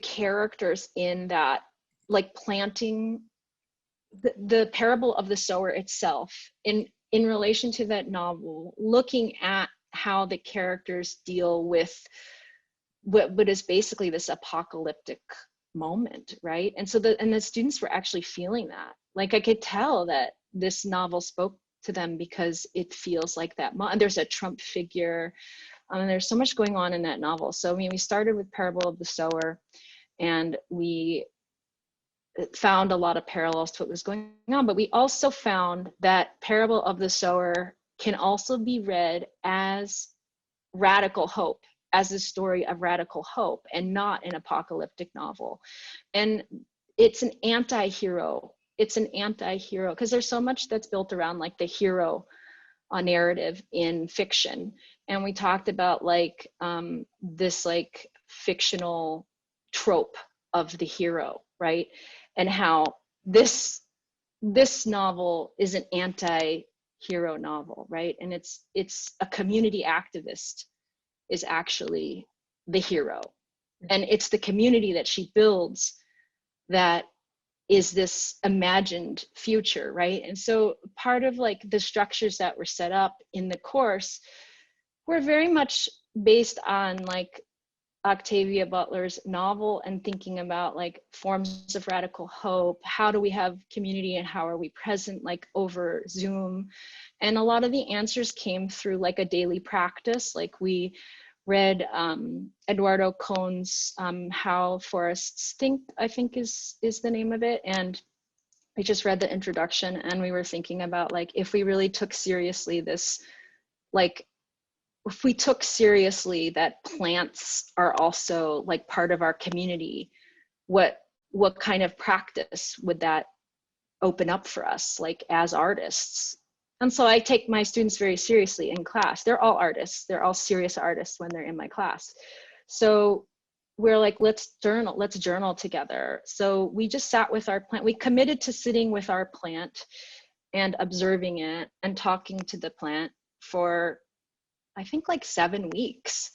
characters in that, like planting the parable of the sower itself in relation to that novel, looking at how the characters deal with what is basically this apocalyptic moment, right? And so the students were actually feeling that. Like I could tell that this novel spoke to them because it feels like that. And there's a Trump figure, and there's so much going on in that novel. So I mean, we started with Parable of the Sower, and we found a lot of parallels to what was going on. But we also found that Parable of the Sower can also be read as radical hope, as a story of radical hope, and not an apocalyptic novel. And it's an anti-hero. It's an anti-hero because there's so much that's built around like the hero narrative in fiction. And we talked about like this like fictional trope of the hero, right? And how this novel is an anti-hero novel, right? And it's a community activist is actually the hero. And it's the community that she builds that is this imagined future, right? And so part of like the structures that were set up in the course were very much based on like Octavia Butler's novel and thinking about like forms of radical hope. How do we have community and how are we present like over Zoom? And a lot of the answers came through like a daily practice. Like we read Eduardo Cohn's How Forests Think, I think is the name of it. And we just read the introduction and we were thinking about like, if we really took seriously this, like, if we took seriously that plants are also like part of our community, what kind of practice would that open up for us, like as artists? And so I take my students very seriously in class. They're all artists. They're all serious artists when they're in my class. So we're like, let's journal together. So we just sat with our plant. We committed to sitting with our plant and observing it and talking to the plant for, I think like 7 weeks.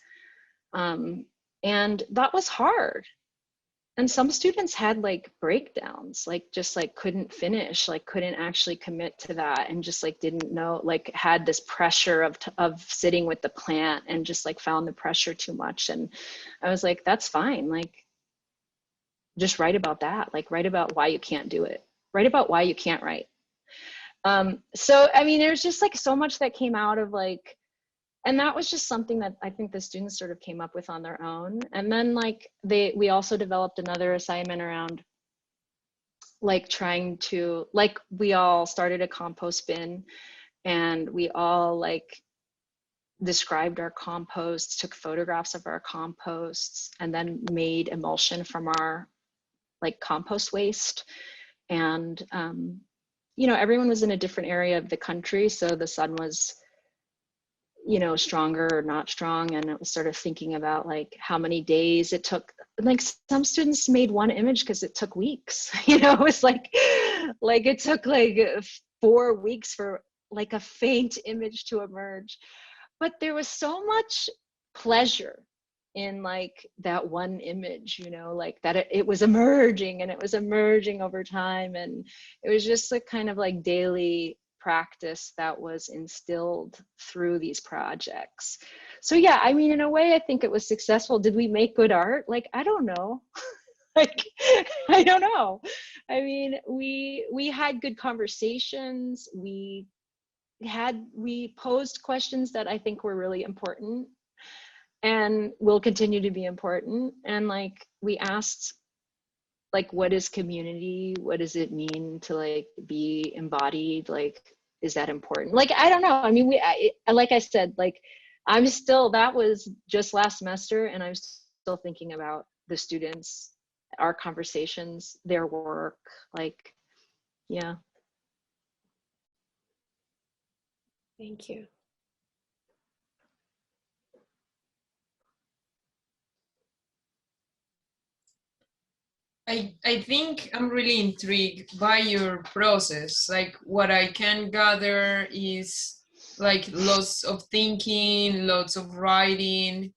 And that was hard. And some students had like breakdowns, like just like couldn't finish, like couldn't actually commit to that and just like didn't know, like had this pressure of sitting with the plant and just like found the pressure too much. And I was like, that's fine. Like just write about that. Like write about why you can't do it. Write about why you can't write. So, I mean, there's just like so much that came out of like, and that was just something that I think the students sort of came up with on their own. And then like we also developed another assignment around like trying to, like we all started a compost bin and we all like described our composts, took photographs of our composts, and then made emulsion from our like compost waste. And, you know, everyone was in a different area of the country. So the sun was, you know, stronger or not strong. And it was sort of thinking about like how many days it took. Like some students made one image because it took weeks, you know, it was like it took like 4 weeks for like a faint image to emerge. But there was so much pleasure in like that one image, you know, like that it was emerging and it was emerging over time. And it was just a kind of like daily practice that was instilled through these projects. So yeah, I mean, in a way, I think it was successful. Did we make good art? Like, I don't know. Like, I don't know. I mean, we had good conversations. We posed questions that I think were really important and will continue to be important. And like, we asked, like, what is community? What does it mean to like be embodied? Like, is that important? Like, I don't know. I mean, like I said, like, that was just last semester and I'm still thinking about the students, our conversations, their work, like, yeah.
Thank you.
I think I'm really intrigued by your process. Like what I can gather is like lots of thinking, lots of writing,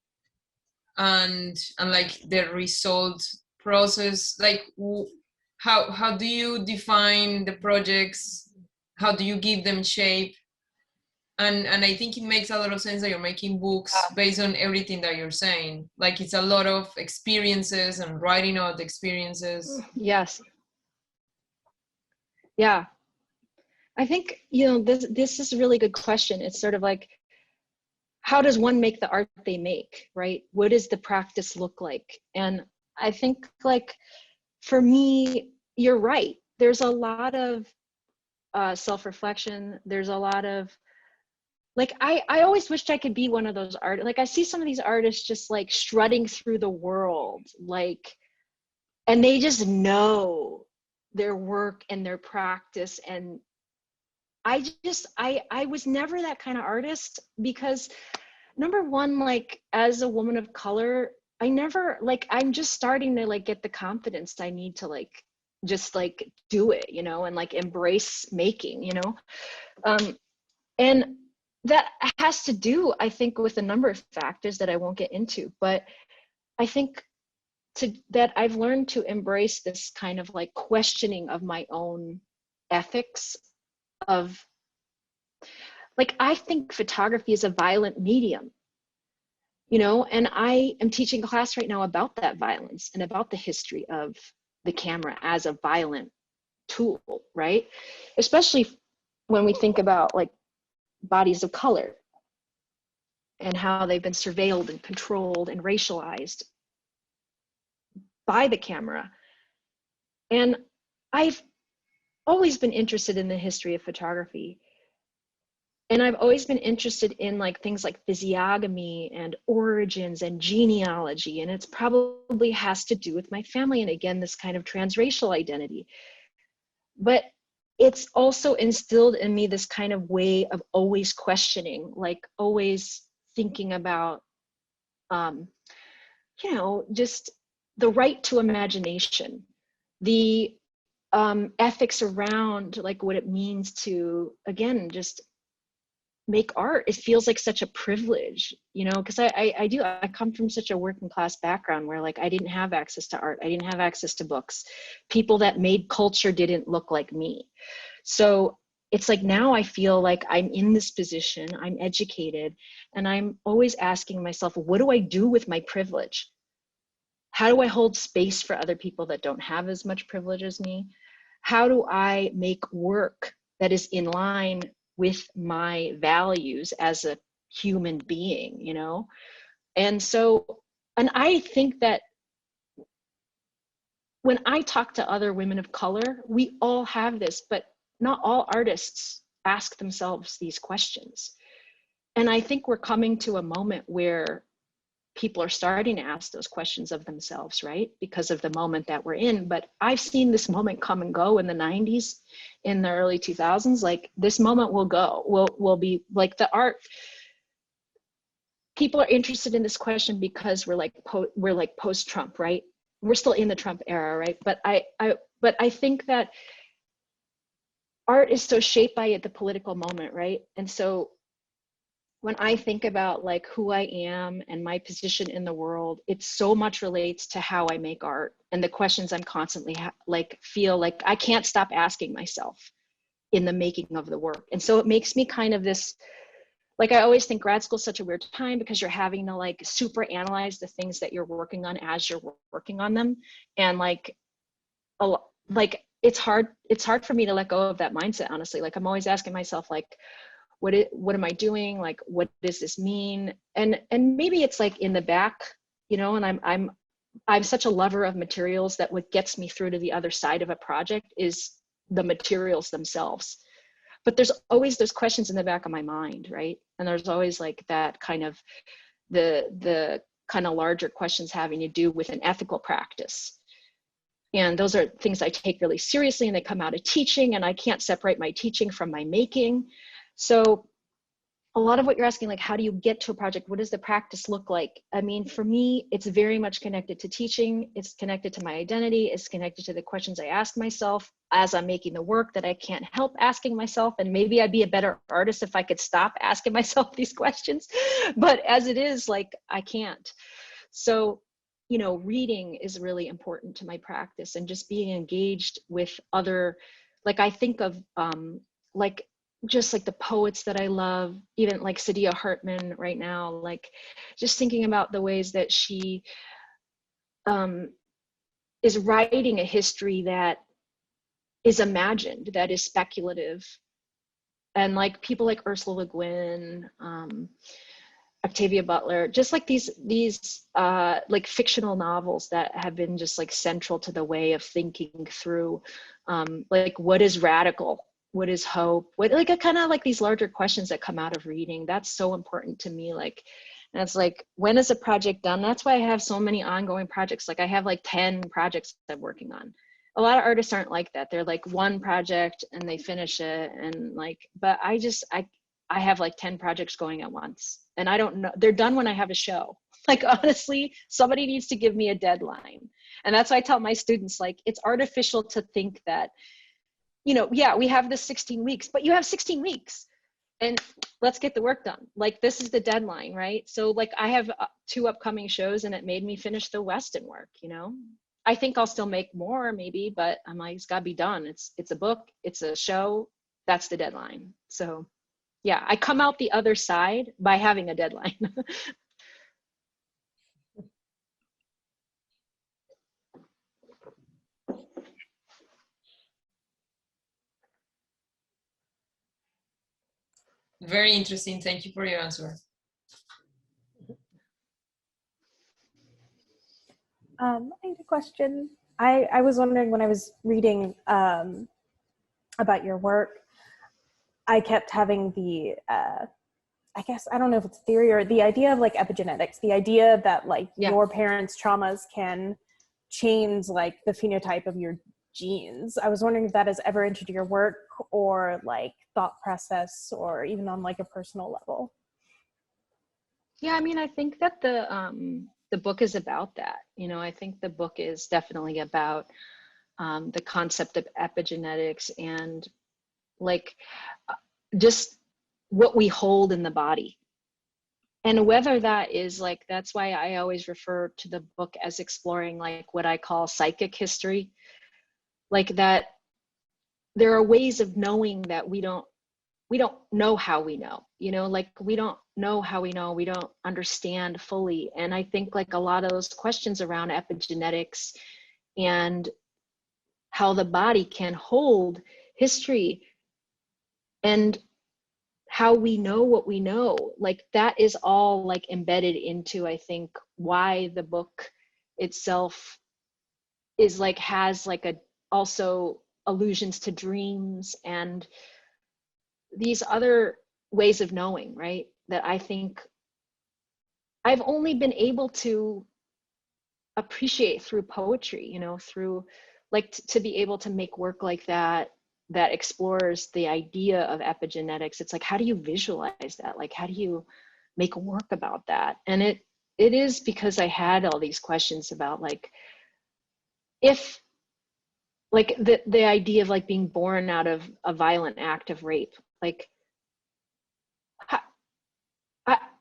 and like the result process. Like how do you define the projects? How do you give them shape? And I think it makes a lot of sense that you're making books based on everything that you're saying. Like it's a lot of experiences and writing out experiences.
Yes. Yeah. I think, you know, this is a really good question. It's sort of like, how does one make the art they make, right? What does the practice look like? And I think like for me, you're right. There's a lot of self-reflection. There's a lot of like, I always wished I could be one of those artists. Like I see some of these artists just like strutting through the world, like, and they just know their work and their practice. And I was never that kind of artist because number one, like as a woman of color, I never, like, I'm just starting to like get the confidence I need to like, just like do it, you know, and like embrace making, you know? And that has to do, I think, with a number of factors that I won't get into, but I think that I've learned to embrace this kind of like questioning of my own ethics of, like, I think photography is a violent medium, you know, and I am teaching a class right now about that violence and about the history of the camera as a violent tool, right? Especially when we think about like bodies of color and how they've been surveilled and controlled and racialized by the camera. And I've always been interested in the history of photography. And I've always been interested in like things like physiognomy and origins and genealogy. And it's probably has to do with my family. And again, this kind of transracial identity. But it's also instilled in me this kind of way of always questioning, like always thinking about, you know, just the right to imagination, the ethics around like what it means to, again, just make art. It feels like such a privilege, you know, because I come from such a working class background where like I didn't have access to art. I didn't have access to books. People that made culture didn't look like me. So it's like now I feel like I'm in this position, I'm educated, and I'm always asking myself, what do I do with my privilege? How do I hold space for other people that don't have as much privilege as me? How do I make work that is in line with my values as a human being, you know? And so, and I think that when I talk to other women of color, we all have this, but not all artists ask themselves these questions. And I think we're coming to a moment where people are starting to ask those questions of themselves, right? Because of the moment that we're in. But I've seen this moment come and go in the 90s, in the early 2000s. Like this moment will go, will be like the art. People are interested in this question because we're like post-Trump, right? We're still in the Trump era, right? But I think that art is so shaped by the political moment, right? And so when I think about like who I am and my position in the world, it so much relates to how I make art and the questions I'm constantly feel like I can't stop asking myself in the making of the work. And so it makes me kind of this, like I always think grad school is such a weird time because you're having to like super analyze the things that you're working on as you're working on them. And like it's hard for me to let go of that mindset, honestly. Like I'm always asking myself like, what am I doing? Like, what does this mean? And maybe it's like in the back, you know, and I'm such a lover of materials that what gets me through to the other side of a project is the materials themselves. But there's always those questions in the back of my mind, right? And there's always like that kind of the kind of larger questions having to do with an ethical practice. And those are things I take really seriously, and they come out of teaching, and I can't separate my teaching from my making. So a lot of what you're asking, like, how do you get to a project? What does the practice look like? I mean, for me, it's very much connected to teaching. It's connected to my identity. It's connected to the questions I ask myself as I'm making the work that I can't help asking myself. And maybe I'd be a better artist if I could stop asking myself these questions. But as it is, like, I can't. So, you know, reading is really important to my practice, and just being engaged with other, like, I think of like, just like the poets that I love, even like Saidiya Hartman right now, like just thinking about the ways that she is writing a history that is imagined, that is speculative. And like people like Ursula Le Guin, Octavia Butler, just like these like fictional novels that have been just like central to the way of thinking through like what is radical, what is hope, what, like kind of like these larger questions that come out of reading. That's so important to me. Like, and it's like, when is a project done? That's why I have so many ongoing projects. Like I have like 10 projects I'm working on. A lot of artists aren't like that. They're like one project and they finish it, and like, but I have like 10 projects going at once, and I don't know, they're done when I have a show. Like, honestly, somebody needs to give me a deadline. And that's why I tell my students, like, it's artificial to think that, you know, yeah, we have this 16 weeks, but you have 16 weeks and let's get the work done. Like, this is the deadline, right? So like I have 2 upcoming shows and it made me finish the Weston work, you know? I think I'll still make more maybe, but I'm like, it's gotta be done. It's a book, it's a show, that's the deadline. So yeah, I come out the other side by having a deadline.
Very interesting. Thank you for your answer.
I had a question. I was wondering, when I was reading about your work, I kept having the, I guess, I don't know if it's a theory or the idea of like epigenetics, the idea that like your parents' traumas can change like the phenotype of your genes. I was wondering if that has ever entered your work or like thought process, or even on like a personal level.
Yeah, I mean, I think that the book is about that. You know, I think the book is definitely about the concept of epigenetics and like just what we hold in the body. And whether that is like, that's why I always refer to the book as exploring like what I call psychic history. Like that there are ways of knowing that we don't know how we know, you know, like we don't know how we know, we don't understand fully. And I think like a lot of those questions around epigenetics and how the body can hold history and how we know what we know, like that is all like embedded into, I think, why the book itself is like, has like a also allusions to dreams and these other ways of knowing, right? That I think I've only been able to appreciate through poetry, you know, through like to be able to make work like that, that explores the idea of epigenetics. It's like, how do you visualize that? Like, how do you make work about that? And it is because I had all these questions about like, if like the idea of like being born out of a violent act of rape, like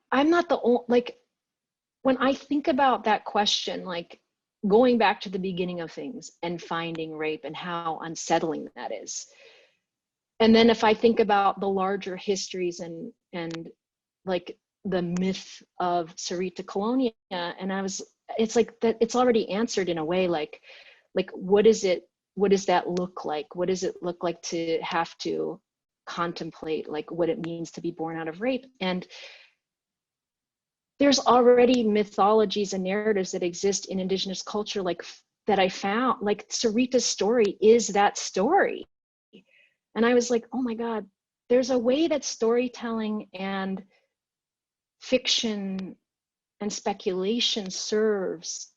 I'm not the only, like when I think about that question, like going back to the beginning of things and finding rape and how unsettling that is. And then if I think about the larger histories and like the myth of Sarita Colonia, and it's like that it's already answered in a way, like what does that look like? What does it look like to have to contemplate like what it means to be born out of rape? And there's already mythologies and narratives that exist in Indigenous culture, like that I found, like Sarita's story is that story. And I was like, oh my God, there's a way that storytelling and fiction and speculation serves.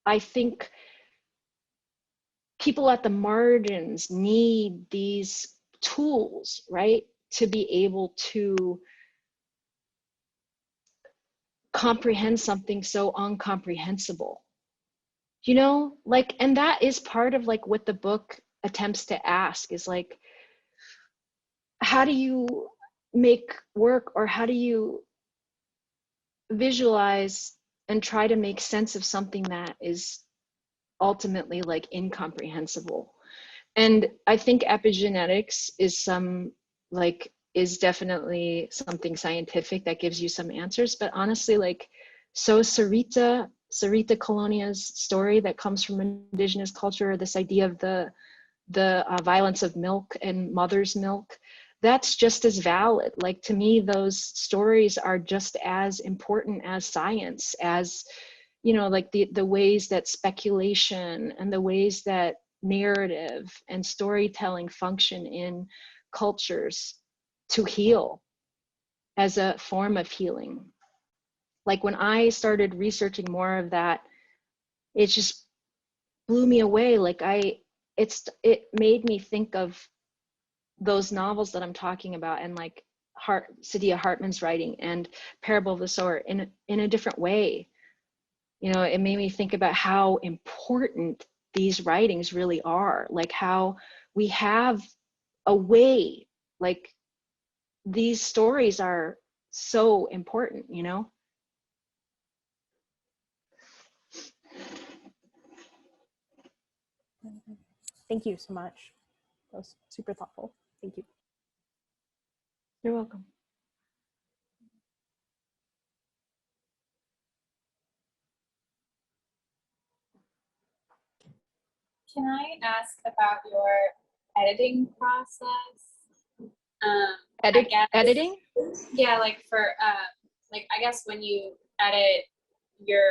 I think people at the margins need these tools, right? To be able to comprehend something so incomprehensible, you know, like, and that is part of like what the book attempts to ask is like, how do you make work, or how do you visualize and try to make sense of something that is ultimately like incomprehensible? And I think epigenetics is definitely something scientific that gives you some answers, but honestly, like, so Sarita Colonia's story that comes from Indigenous culture, this idea of the violence of milk and mother's milk, that's just as valid. Like, to me, those stories are just as important as science, as, you know, like the ways that speculation and the ways that narrative and storytelling function in cultures to heal as a form of healing. Like, when I started researching more of that, it just blew me away. Like, it made me think of those novels that I'm talking about, and like Saidiya Hartman's writing and Parable of the Sower in a different way. You know, it made me think about how important these writings really are, like how we have a way, like these stories are so important, you know?
Thank you so much. That was super thoughtful. Thank you.
You're welcome.
Can I ask about your editing process?
Editing?
Yeah, like for like I guess when you edit your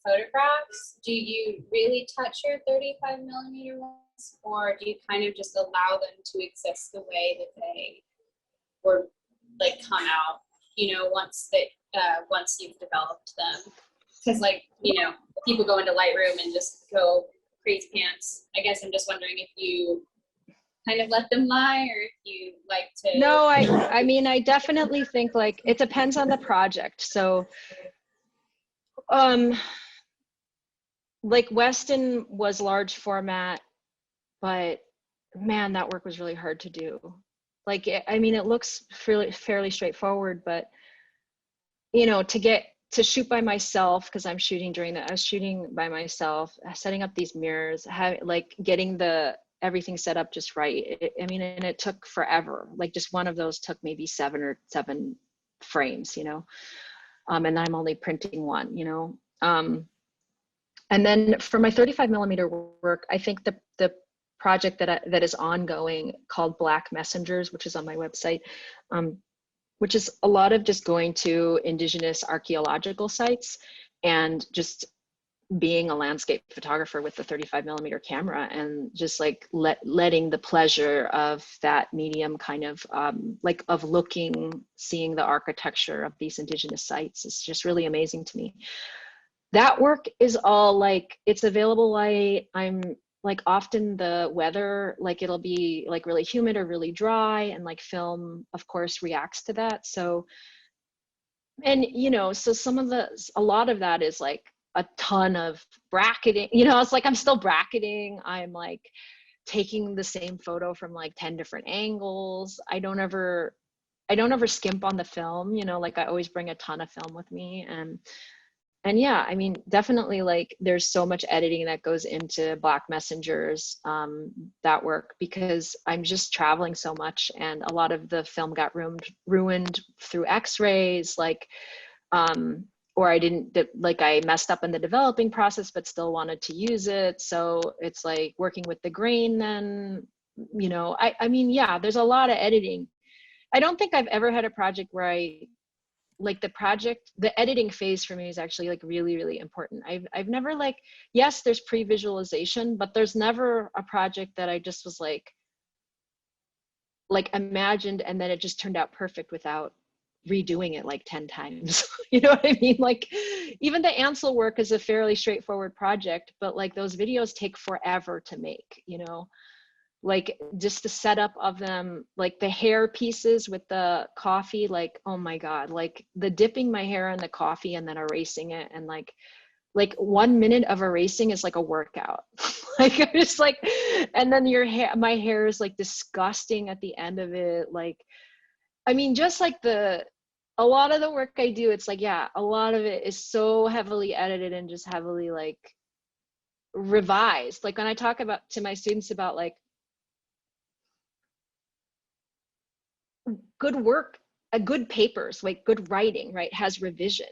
photographs, do you really touch your 35mm ones, or do you kind of just allow them to exist the way that they were like come out, you know, once you've developed them? Because like, you know, people go into Lightroom and just go crazy pants. I guess I'm just wondering if you kind of let them lie, or if you like to.
No, I mean, I definitely think like it depends on the project. So like Weston was large format, but man, that work was really hard to do. Like, I mean, it looks fairly straightforward, but you know, to shoot by myself, because I'm shooting I was shooting by myself, setting up these mirrors, like getting everything set up just right. I mean, and it took forever. Like, just one of those took maybe seven frames, you know, and I'm only printing one, you know. And then for my 35mm work, I think the project that is ongoing called Black Messengers, which is on my website, which is a lot of just going to indigenous archaeological sites and just being a landscape photographer with the 35mm camera, and just like letting the pleasure of that medium kind of like of seeing the architecture of these indigenous sites is just really amazing to me. That work is all like, it's available light. I'm like, often the weather, like it'll be like really humid or really dry, and like film of course reacts to that. So, and you know, so a lot of that is like a ton of bracketing, you know. It's like I'm still bracketing, I'm like taking the same photo from like 10 different angles. I don't ever skimp on the film, you know, like I always bring a ton of film with me. And yeah, I mean, definitely like there's so much editing that goes into Black Messengers, that work, because I'm just traveling so much, and a lot of the film got ruined through x-rays, like, or I messed up in the developing process, but still wanted to use it. So it's like working with the grain then, you know, I mean, yeah, there's a lot of editing. I don't think I've ever had a project where the editing phase for me is actually like really, really important. I've never like, yes, there's pre-visualization, but there's never a project that I just was like imagined and then it just turned out perfect without redoing it like 10 times. You know what I mean? Like, even the Ansel work is a fairly straightforward project, but like those videos take forever to make, you know? Like just the setup of them, like the hair pieces with the coffee, like, oh my God, like the dipping my hair in the coffee and then erasing it. And like 1 minute of erasing is like a workout. Like, it's like, and then my hair is like disgusting at the end of it. Like, I mean, just like a lot of the work I do, it's like, yeah, a lot of it is so heavily edited and just heavily like revised. Like when I talk to my students about like, good work, good papers, like good writing, right, has revision.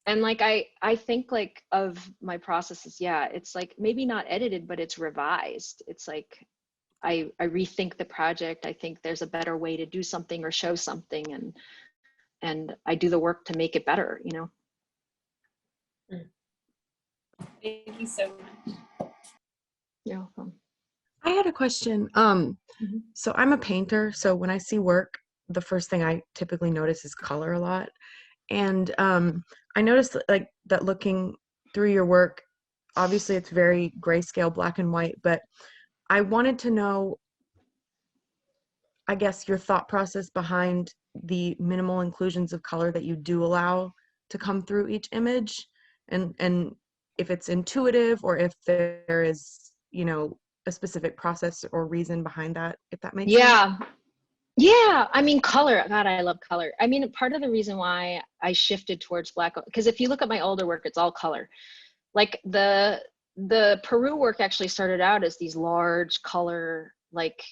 And like I think like of my processes, yeah, it's like maybe not edited, but it's revised. It's like I rethink the project. I think there's a better way to do something or show something, and I do the work to make it better, you know.
Thank you so much.
You're welcome.
I had a question. So I'm a painter, so when I see work, the first thing I typically notice is color a lot. And I noticed like that looking through your work, obviously it's very grayscale, black and white, but I wanted to know, I guess, your thought process behind the minimal inclusions of color that you do allow to come through each image, and if it's intuitive or if there is, you know, a specific process or reason behind that, if that makes sense.
Yeah, I mean, color, God, I love color. I mean, part of the reason why I shifted towards black, because if you look at my older work, it's all color. Like the Peru work actually started out as these large color, like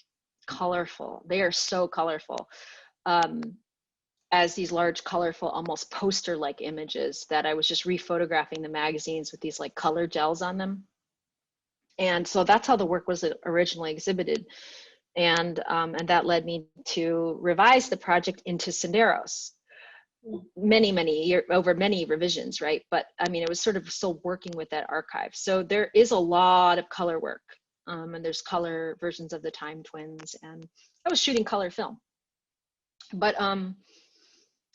colorful, they are so colorful, as these large colorful, almost poster-like images that I was just rephotographing the magazines with these like color gels on them. And so that's how the work was originally exhibited. And that led me to revise the project into Senderos. Over many revisions, right? But I mean, it was sort of still working with that archive. So there is a lot of color work, and there's color versions of the Time Twins, and I was shooting color film. But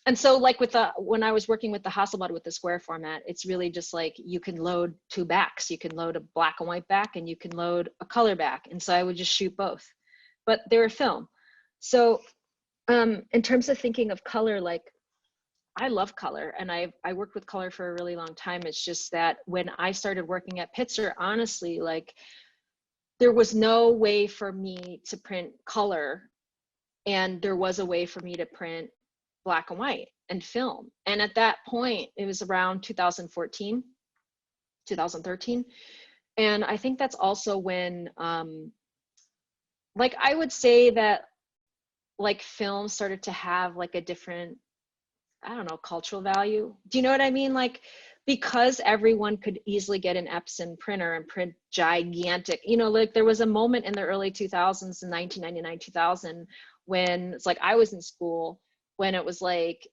and so like when I was working with the Hasselblad with the square format, it's really just like you can load two backs. You can load a black and white back, and you can load a color back. And so I would just shoot both, but they were film. So in terms of thinking of color, like I love color, and I worked with color for a really long time. It's just that when I started working at Pitzer, honestly, like there was no way for me to print color, and there was a way for me to print black and white and film. And at that point, it was around 2014, 2013. And I think that's also when, like I would say that like film started to have like a different, I don't know, cultural value. Do you know what I mean? Like, because everyone could easily get an Epson printer and print gigantic, you know, like there was a moment in the early 2000s, in 1999, 2000, when it's like I was in school, when it was like,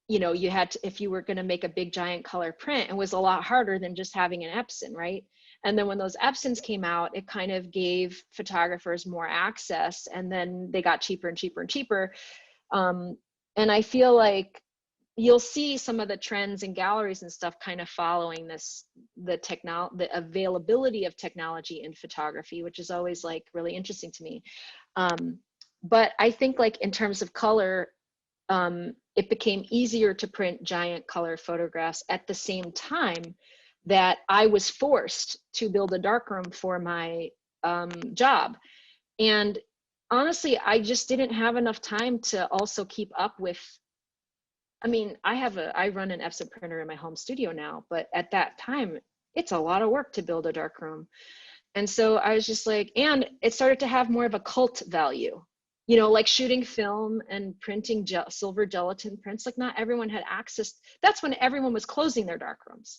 you know, you had to, if you were going to make a big giant color print, it was a lot harder than just having an Epson, right? And then when those Epsons came out, it kind of gave photographers more access, and then they got cheaper and cheaper and cheaper. And I feel like you'll see some of the trends in galleries and stuff kind of following this, the availability of technology in photography, which is always like really interesting to me. But I think like in terms of color, it became easier to print giant color photographs at the same time that I was forced to build a darkroom for my job. And honestly, I just didn't have enough time to also keep up with, I mean, I run an Epson printer in my home studio now, but at that time, it's a lot of work to build a darkroom. And so I was just like, and it started to have more of a cult value. You know, like shooting film and printing silver gelatin prints, like not everyone had access. That's when everyone was closing their darkrooms,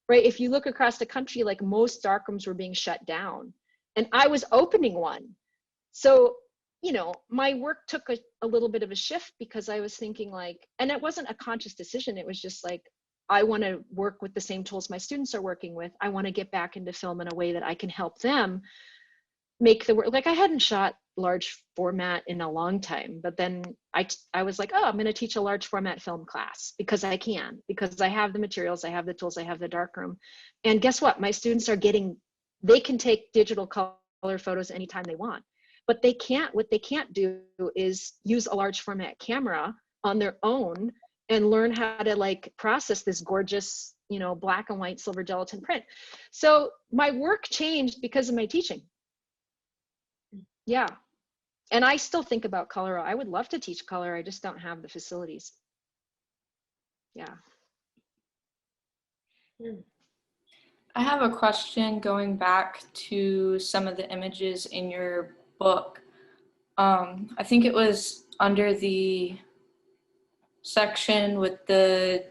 right? If you look across the country, like most darkrooms were being shut down, and I was opening one. So, you know, my work took a little bit of a shift, because I was thinking like, and it wasn't a conscious decision. It was just like, I want to work with the same tools my students are working with. I want to get back into film in a way that I can help them make the work. Like I hadn't shot large format in a long time, but then I was like, oh, I'm going to teach a large format film class because I can, because I have the materials, I have the tools, I have the darkroom. And guess what? My students are they can take digital color photos anytime they want, but what they can't do is use a large format camera on their own and learn how to like process this gorgeous, you know, black and white silver gelatin print. So my work changed because of my teaching. Yeah. And I still think about color. I would love to teach color. I just don't have the facilities. Yeah.
I have a question going back to some of the images in your book. I think it was under the section with the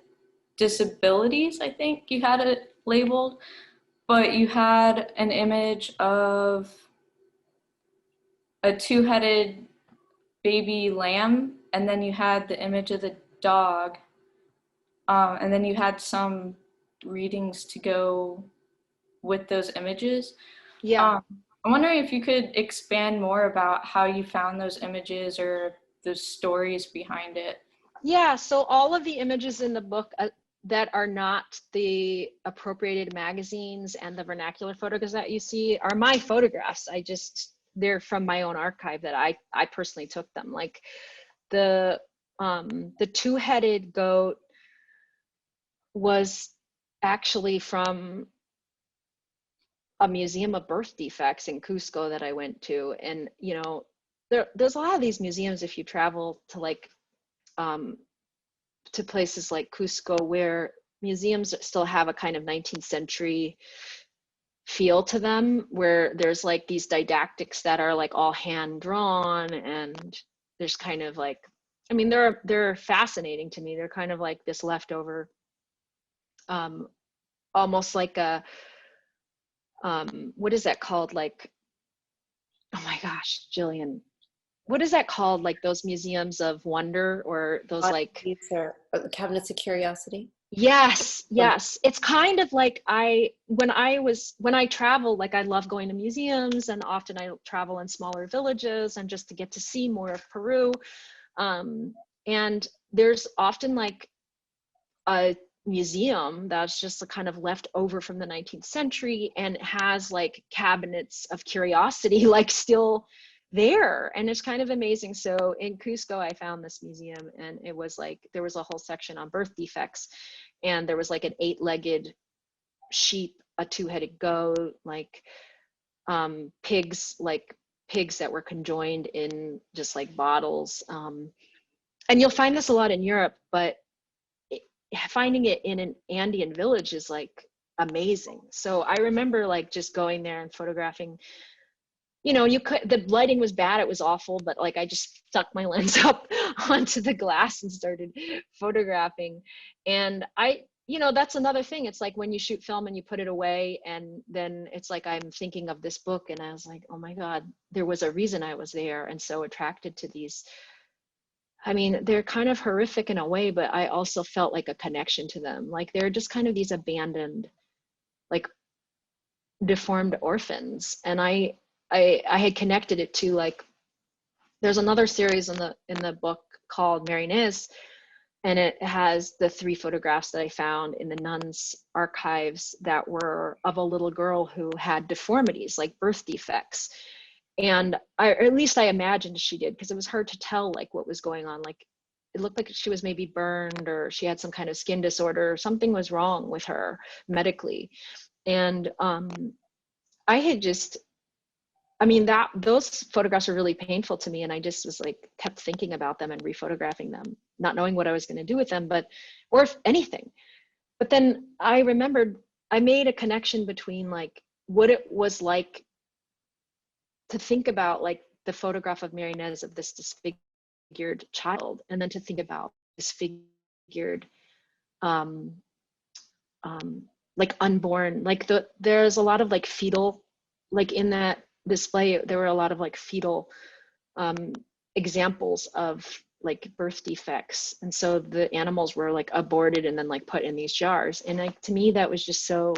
disabilities, I think you had it labeled, but you had an image of a two-headed baby lamb, and then you had the image of the dog, and then you had some readings to go with those images.
Yeah.
I'm wondering if you could expand more about how you found those images or the stories behind it.
Yeah, so all of the images in the book that are not the appropriated magazines and the vernacular photos that you see are my photographs. They're from my own archive that I personally took them. Like the two-headed goat was actually from a museum of birth defects in Cusco that I went to. And, you know, there's a lot of these museums, if you travel to like, to places like Cusco, where museums still have a kind of 19th century feel to them, where there's like these didactics that are like all hand drawn, and there's kind of like, I mean, they're fascinating to me. They're kind of like this leftover, almost like a, what is that called? Like, oh my gosh, Jillian, what is that called? Like those museums of wonder, or those like
cabinets of curiosity.
Yes, yes. It's kind of like when I travel, like I love going to museums, and often I travel in smaller villages and just to get to see more of Peru. And there's often like a museum that's just kind of left over from the 19th century and has like cabinets of curiosity like still there, and it's kind of amazing. So in Cusco I found this museum, and it was like there was a whole section on birth defects, and there was like an 8-legged sheep, a 2-headed goat, like pigs that were conjoined in just like bottles, and you'll find this a lot in Europe, but finding it in an Andean village is like amazing. So I remember like just going there and photographing. You know, the lighting was bad, it was awful, but like I just stuck my lens up onto the glass and started photographing. And you know, that's another thing. It's like when you shoot film and you put it away, and then it's like I'm thinking of this book, and I was like, oh my God, there was a reason I was there and so attracted to these. I mean, they're kind of horrific in a way, but I also felt like a connection to them. Like they're just kind of these abandoned, like deformed orphans. And I had connected it to like, there's another series in the book called Marinés, and it has the 3 photographs that I found in the nuns' archives that were of a little girl who had deformities, like birth defects. And or at least I imagined she did, because it was hard to tell like what was going on. Like it looked like she was maybe burned, or she had some kind of skin disorder, or something was wrong with her medically. And I had just, I mean, those photographs were really painful to me, and I just was like kept thinking about them and rephotographing them, not knowing what I was going to do with them, or if anything. But then I remembered, I made a connection between like what it was like to think about like the photograph of Marinés of this disfigured child, and then to think about disfigured like unborn, like there's a lot of like fetal, like in that display there were a lot of like fetal examples of like birth defects, and so the animals were like aborted and then like put in these jars. And like to me that was just so,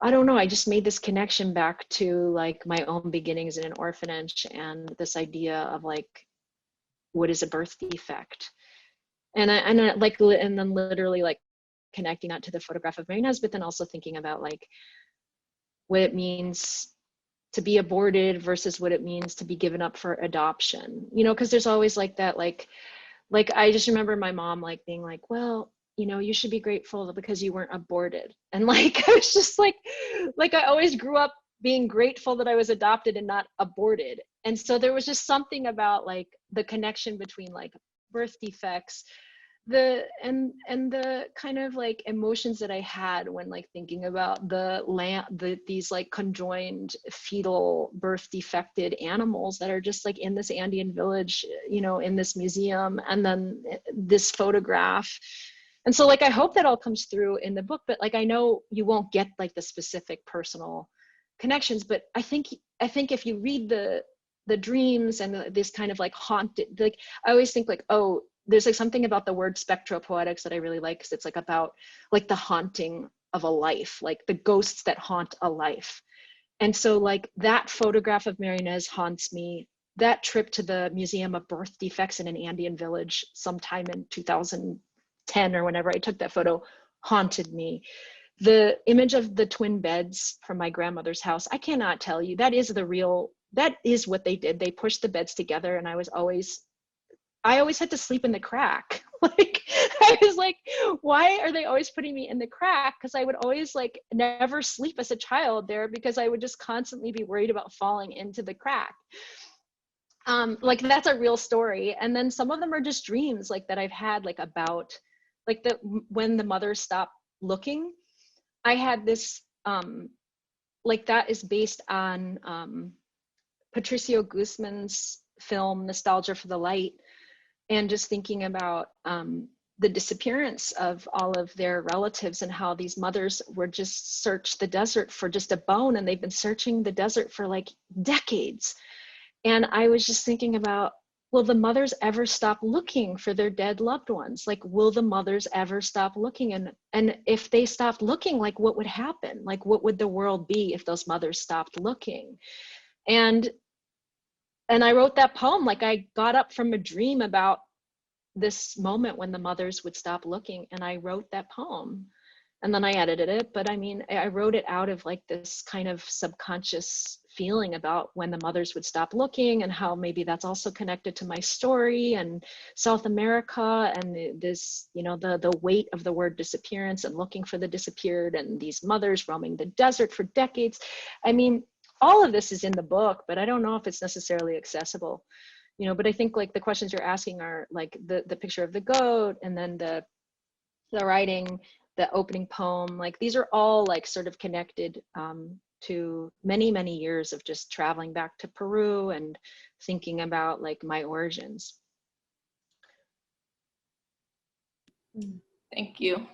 I don't know, I just made this connection back to like my own beginnings in an orphanage, and this idea of like what is a birth defect, and then literally like connecting that to the photograph of Marinés, but then also thinking about like what it means to be aborted versus what it means to be given up for adoption, you know, because there's always like that, like I just remember my mom like being like, well, you know, you should be grateful because you weren't aborted. And like I was just like I always grew up being grateful that I was adopted and not aborted. And so there was just something about like the connection between like birth defects, and the kind of like emotions that I had when like thinking about these like conjoined fetal birth defected animals that are just like in this Andean village, you know, in this museum, and then this photograph. And so like I hope that all comes through in the book, but like I know you won't get like the specific personal connections, but I think if you read the the dreams and this kind of like haunted, like I always think like, oh, there's like something about the word spectropoetics that I really like, because it's like about like the haunting of a life, like the ghosts that haunt a life. And so like that photograph of Mary Inez haunts me. That trip to the Museum of Birth Defects in an Andean village sometime in 2010 or whenever I took that photo haunted me. The image of the twin beds from my grandmother's house, I cannot tell you, that is what they did. They pushed the beds together, and I always had to sleep in the crack. Like, I was like, why are they always putting me in the crack? Because I would always like never sleep as a child there, because I would just constantly be worried about falling into the crack. Like that's a real story. And then some of them are just dreams like that I've had, like about like when the mothers stop looking. I had this, like that is based on Patricio Guzman's film, Nostalgia for the Light, and just thinking about the disappearance of all of their relatives and how these mothers were just searched the desert for just a bone, and they've been searching the desert for like decades. And I was just thinking about, will the mothers ever stop looking for their dead loved ones? Like, will the mothers ever stop looking? And if they stopped looking, like what would happen? Like, what would the world be if those mothers stopped looking? And I wrote that poem, like I got up from a dream about this moment when the mothers would stop looking, and I wrote that poem. And then I edited it, but I mean, I wrote it out of like this kind of subconscious feeling about when the mothers would stop looking, and how maybe that's also connected to my story and South America, and this, you know, the weight of the word disappearance and looking for the disappeared, and these mothers roaming the desert for decades. I mean, all of this is in the book, but I don't know if it's necessarily accessible, you know. But I think like the questions you're asking are like the picture of the goat, and then the writing, the opening poem, like these are all like sort of connected to many, many years of just traveling back to Peru and thinking about like my origins.
Thank you.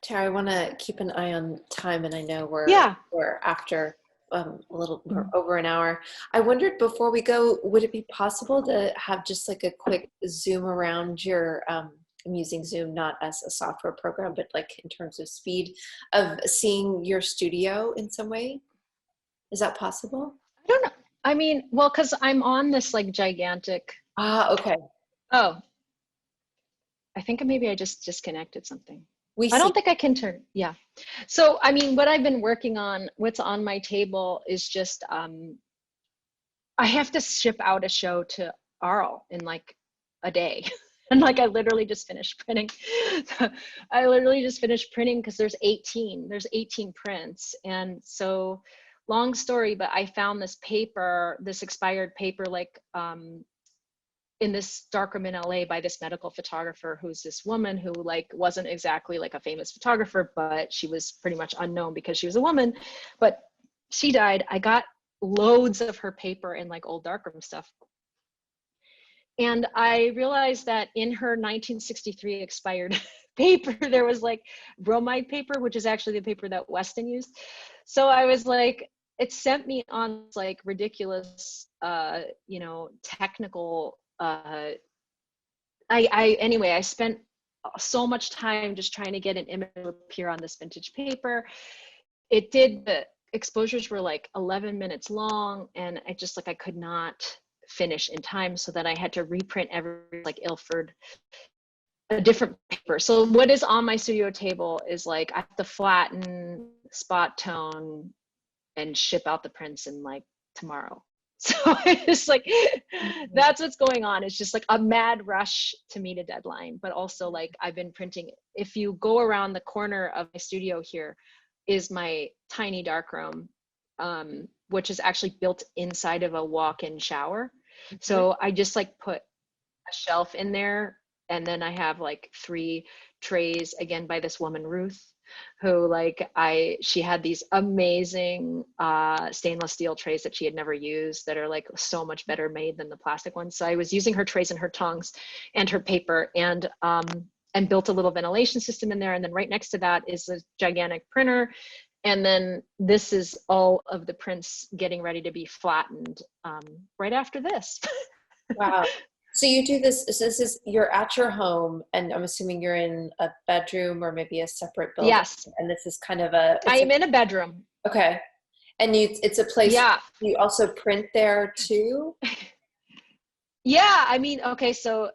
Tarrah, I want to keep an eye on time, and I know we're after a little we're over an hour. I wondered before we go, would it be possible to have just like a quick zoom around your I'm using Zoom not as a software program, but like in terms of speed of seeing your studio in some way? Is that possible?
I don't know. I mean, well, because I'm on this like gigantic.
Okay.
Oh, I think maybe I just disconnected something. I don't think I can turn. Yeah. So, I mean, what I've been working on, what's on my table is just, I have to ship out a show to Arles in like a day. And like, I literally just finished printing. I literally just finished printing because there's 18 prints. And so long story, but I found this paper, this expired paper, like in this darkroom in LA by this medical photographer, who's this woman who like wasn't exactly like a famous photographer, but she was pretty much unknown because she was a woman, but she died. I got loads of her paper and like old darkroom stuff. And I realized that in her 1963 expired paper, there was like bromide paper, which is actually the paper that Weston used. So I was like, it sent me on like ridiculous, you know, technical, anyway, I spent so much time just trying to get an image to appear on this vintage paper. The exposures were like 11 minutes long, and I just like, I could not finish in time, so that I had to reprint like Ilford, a different paper. So what is on my studio table is like, I have to flatten, spot tone, and ship out the prints in like tomorrow. So it's like, that's what's going on. It's just like a mad rush to meet a deadline, but also like I've been printing. If you go around the corner of my studio here is my tiny darkroom, which is actually built inside of a walk-in shower. So I just like put a shelf in there, and then I have like 3 trays, again by this woman Ruth, who like she had these amazing stainless steel trays that she had never used that are like so much better made than the plastic ones. So I was using her trays and her tongs and her paper, and built a little ventilation system in there. And then right next to that is a gigantic printer. And then this is all of the prints getting ready to be flattened right after this.
Wow. So you do this, so this is, you're at your home, and I'm assuming you're in a bedroom or maybe a separate building.
Yes.
And this is kind of a,
I am in a bedroom.
okay. And it's a place,
yeah.
You also print there too?
Yeah, I mean, okay, so,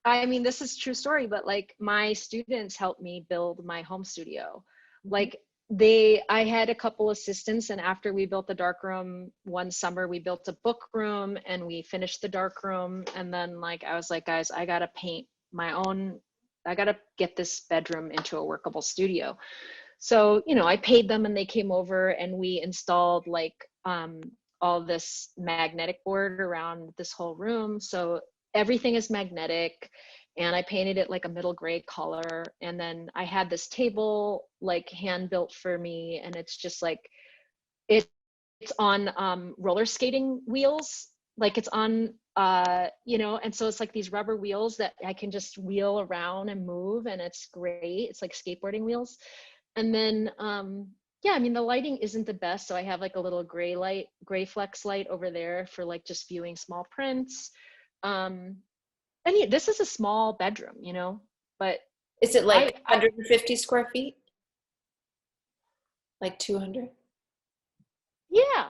I mean, this is true story, but like my students helped me build my home studio. Like I had a couple assistants, and after we built the darkroom one summer, we built a book room and we finished the darkroom. And then like, I was like, guys, I gotta paint my own, I gotta get this bedroom into a workable studio. So, you know, I paid them and they came over and we installed like all this magnetic board around this whole room. So everything is magnetic. And I painted it like a middle gray color. And then I had this table like hand built for me. And it's just like, it's on roller skating wheels. Like it's on, you know, and so it's like these rubber wheels that I can just wheel around and move, and it's great. It's like skateboarding wheels. And then, yeah, I mean, the lighting isn't the best. So I have like a little gray flex light over there for like just viewing small prints. And yeah, this is a small bedroom, you know, but
is it like 150 square feet? Like 200?
Yeah.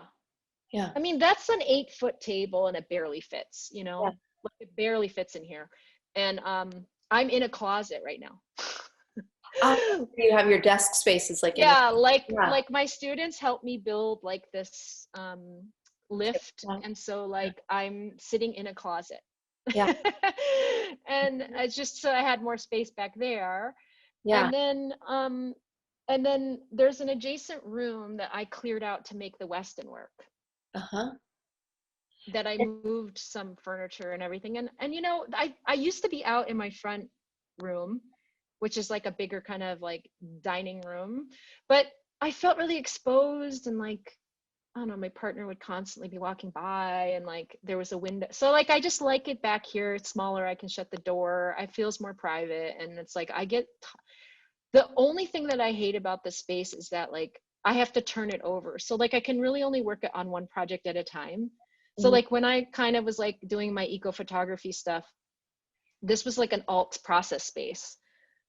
Yeah.
I mean, that's an 8-foot table and it barely fits, you know,
yeah.
Like it barely fits in here. And I'm in a closet right now.
You have your desk spaces like
yeah, like my students helped me build like this lift, and so like I'm sitting in a closet.
Yeah.
And it's just so I had more space back there.
Yeah.
And then there's an adjacent room that I cleared out to make the Weston work.
Uh-huh.
That I moved some furniture and everything. And you know, I used to be out in my front room, which is like a bigger kind of like dining room, but I felt really exposed, and like, I don't know, my partner would constantly be walking by, and like there was a window. So like, I just like it back here. It's smaller. I can shut the door. It feels more private. And it's like, the only thing that I hate about this space is that like, I have to turn it over. So like, I can really only work on one project at a time. So like when I kind of was like doing my eco photography stuff, this was like an alt process space,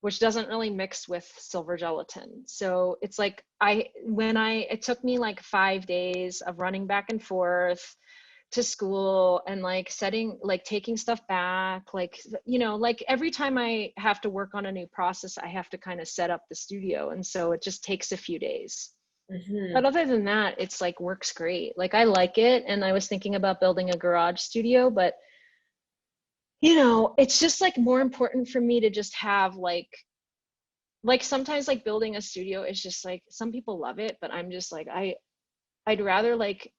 which doesn't really mix with silver gelatin. So it's like, it took me like 5 days of running back and forth to school and like taking stuff back. Like, you know, like every time I have to work on a new process, I have to kind of set up the studio. And so it just takes a few days. Mm-hmm. But other than that, it's like works great. Like I like it. And I was thinking about building a garage studio, but you know, it's just like more important for me to just have like sometimes like building a studio is just like, some people love it, but I'm just like, I'd rather like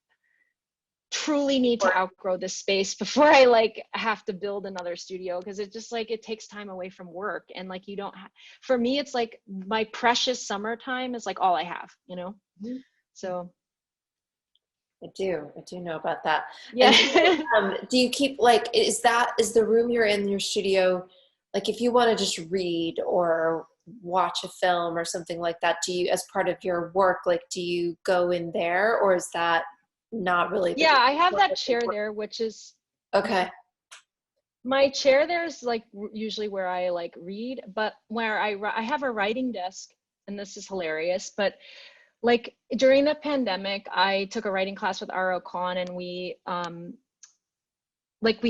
truly need to outgrow this space before I like have to build another studio. Cause it just like, it takes time away from work. And like, you don't for me, it's like my precious summertime is like all I have, you know? Mm-hmm. So.
I do know about that.
Yeah.
And, do you keep like, is the room you're in your studio, like if you want to just read or watch a film or something like that, do you, as part of your work, like do you go in there, or is that not really?
Yeah, I have that chair there, which is
okay.
My chair there is like usually where I like read, but where I have a writing desk, and this is hilarious, but like during the pandemic, I took a writing class with R.O. Khan, and we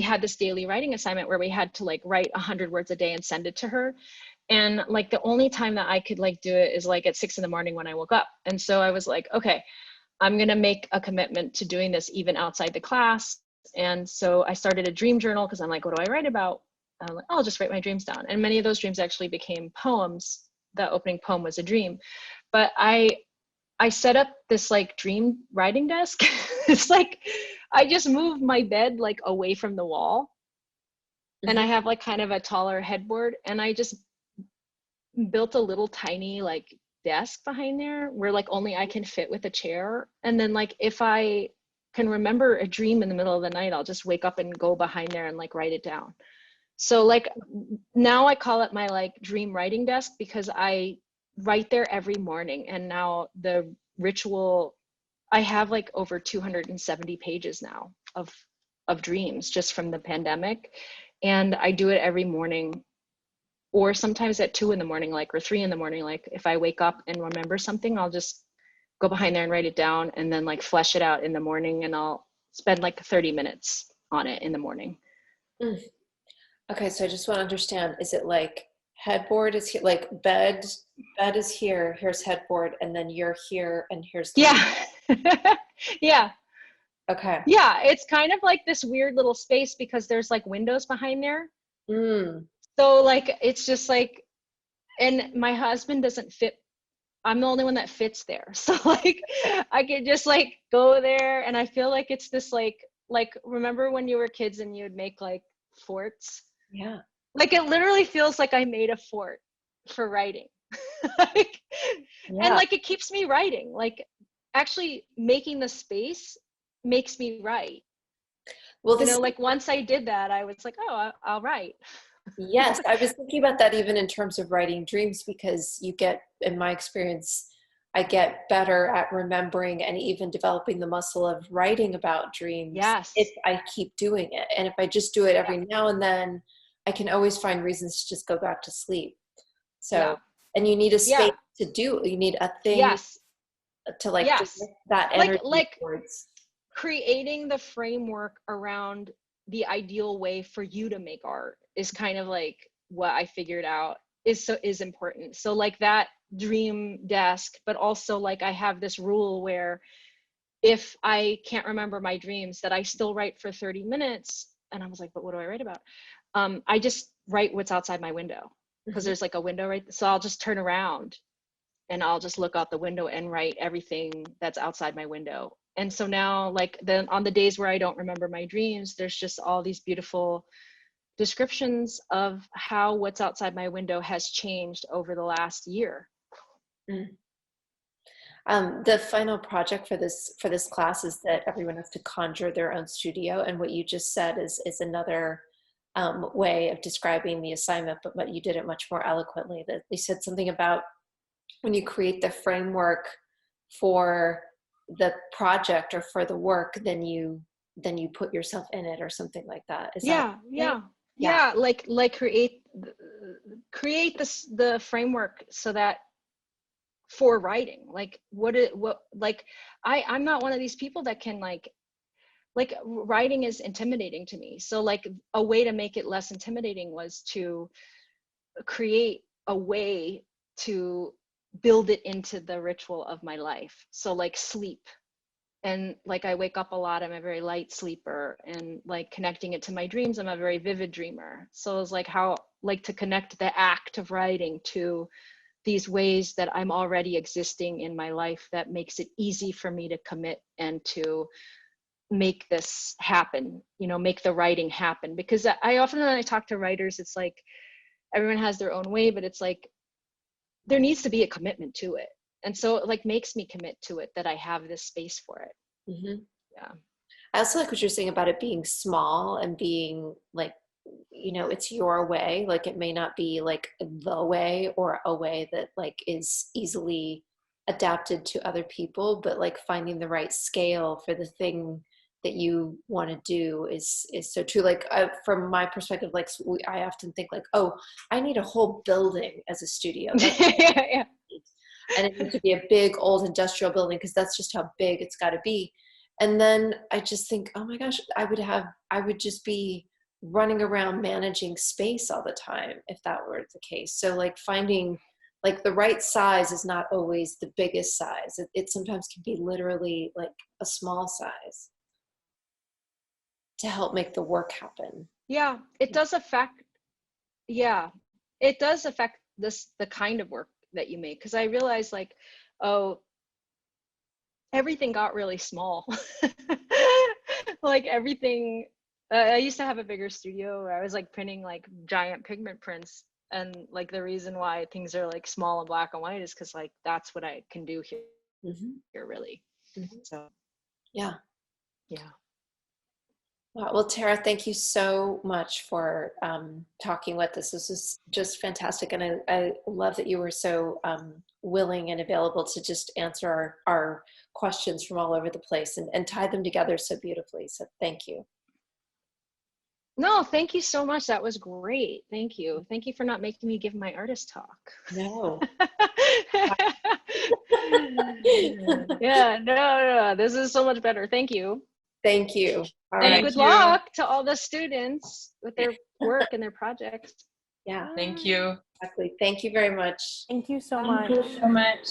had this daily writing assignment where we had to like write 100 words a day and send it to her. And like the only time that I could like do it is like at 6 a.m. when I woke up. And so I was like, okay, I'm gonna make a commitment to doing this even outside the class. And so I started a dream journal, because I'm like, what do I write about? I'm like, I'll just write my dreams down. And many of those dreams actually became poems. The opening poem was a dream. But I set up this like dream writing desk. It's like, I just moved my bed like away from the wall. Mm-hmm. And I have like kind of a taller headboard, and I just built a little tiny like desk behind there where like only I can fit with a chair. And then like, if I can remember a dream in the middle of the night, I'll just wake up and go behind there and like write it down. So like now I call it my like dream writing desk, because write there every morning. And now the ritual, I have like over 270 pages now of dreams just from the pandemic. And I do it every morning, or sometimes at 2 in the morning, like, or 3 in the morning. Like if I wake up and remember something, I'll just go behind there and write it down, and then like flesh it out in the morning, and I'll spend like 30 minutes on it in the morning.
Okay, so I just want to understand, is it like headboard is here, like bed is here, here's headboard, and then you're here and here's the
Yeah.
Okay.
Yeah, it's kind of like this weird little space because there's like windows behind there. So like, it's just like, and my husband doesn't fit. I'm the only one that fits there. So like, I could just like go there, and I feel like it's this like remember when you were kids and you would make like forts?
Yeah.
Like it literally feels like I made a fort for writing. Like,
Yeah.
And like it keeps me writing. Like actually making the space makes me write. Well, you know, like once I did that, I was like, oh, I'll write.
Yes, I was thinking about that even in terms of writing dreams, because you get, in my experience, I get better at remembering and even developing the muscle of writing about dreams.
Yes.
If I keep doing it. And if I just do it every now and then, I can always find reasons to just go back to sleep. So, and you need a space to do, you need a thing to like that energy towards.
Creating the framework around the ideal way for you to make art is kind of like what I figured out is important. So like that dream desk, but also like I have this rule where if I can't remember my dreams, that I still write for 30 minutes. And I was like, but what do I write about? I just write what's outside my window, because there's like a window right. So I'll just turn around and I'll just look out the window and write everything that's outside my window. And so now, like then on the days where I don't remember my dreams, there's just all these beautiful descriptions of how what's outside my window has changed over the last year.
The final project for this class is that everyone has to conjure their own studio, and what you just said is another way of describing the assignment, but you did it much more eloquently. That you said something about when you create the framework for the project or for the work, then you put yourself in it or something like that. Is that
yeah, like create the framework so that for writing, I'm not one of these people that can like writing is intimidating to me. So like a way to make it less intimidating was to create a way to build it into the ritual of my life. So like sleep, and like I wake up a lot, I'm a very light sleeper, and like connecting it to my dreams, I'm a very vivid dreamer. So it's like how like to connect the act of writing to these ways that I'm already existing in my life that makes it easy for me to commit and to make this happen, you know, make the writing happen. Because I often, when I talk to writers, it's like everyone has their own way, but it's like there needs to be a commitment to it. And so it like makes me commit to it that I have this space for it. Yeah.
I also like what you're saying about it being small and being like, you know, it's your way. Like it may not be like the way or a way that like is easily adapted to other people, but like finding the right scale for the thing that you want to do is so true. Like from my perspective, like I often think like, oh, I need a whole building as a studio.
Yeah.
And it needs to be a big old industrial building because that's just how big it's got to be. And then I just think, oh my gosh, I would just be running around managing space all the time if that were the case. So like finding like the right size is not always the biggest size. It sometimes can be literally like a small size to help make the work happen.
Yeah, it does affect. Yeah, it does affect the kind of work that you make. Because I realized like, oh, everything got really small. Like everything. I used to have a bigger studio where I was like printing like giant pigment prints, and like the reason why things are like small and black and white is because like that's what I can do here, here really. So
yeah. Well, Tarrah, thank you so much for talking with us. This is just fantastic. And I love that you were so willing and available to just answer our questions from all over the place and tie them together so beautifully. So thank you.
No, thank you so much. That was great. Thank you. Thank you for not making me give my artist talk.
No.
Yeah, no, this is so much better. Thank you.
Thank you. All
And
right.
good luck to all the students with their work and their projects.
Yeah.
Thank you.
Exactly. Thank you very much.
Thank you so
Thank
much.
you so much.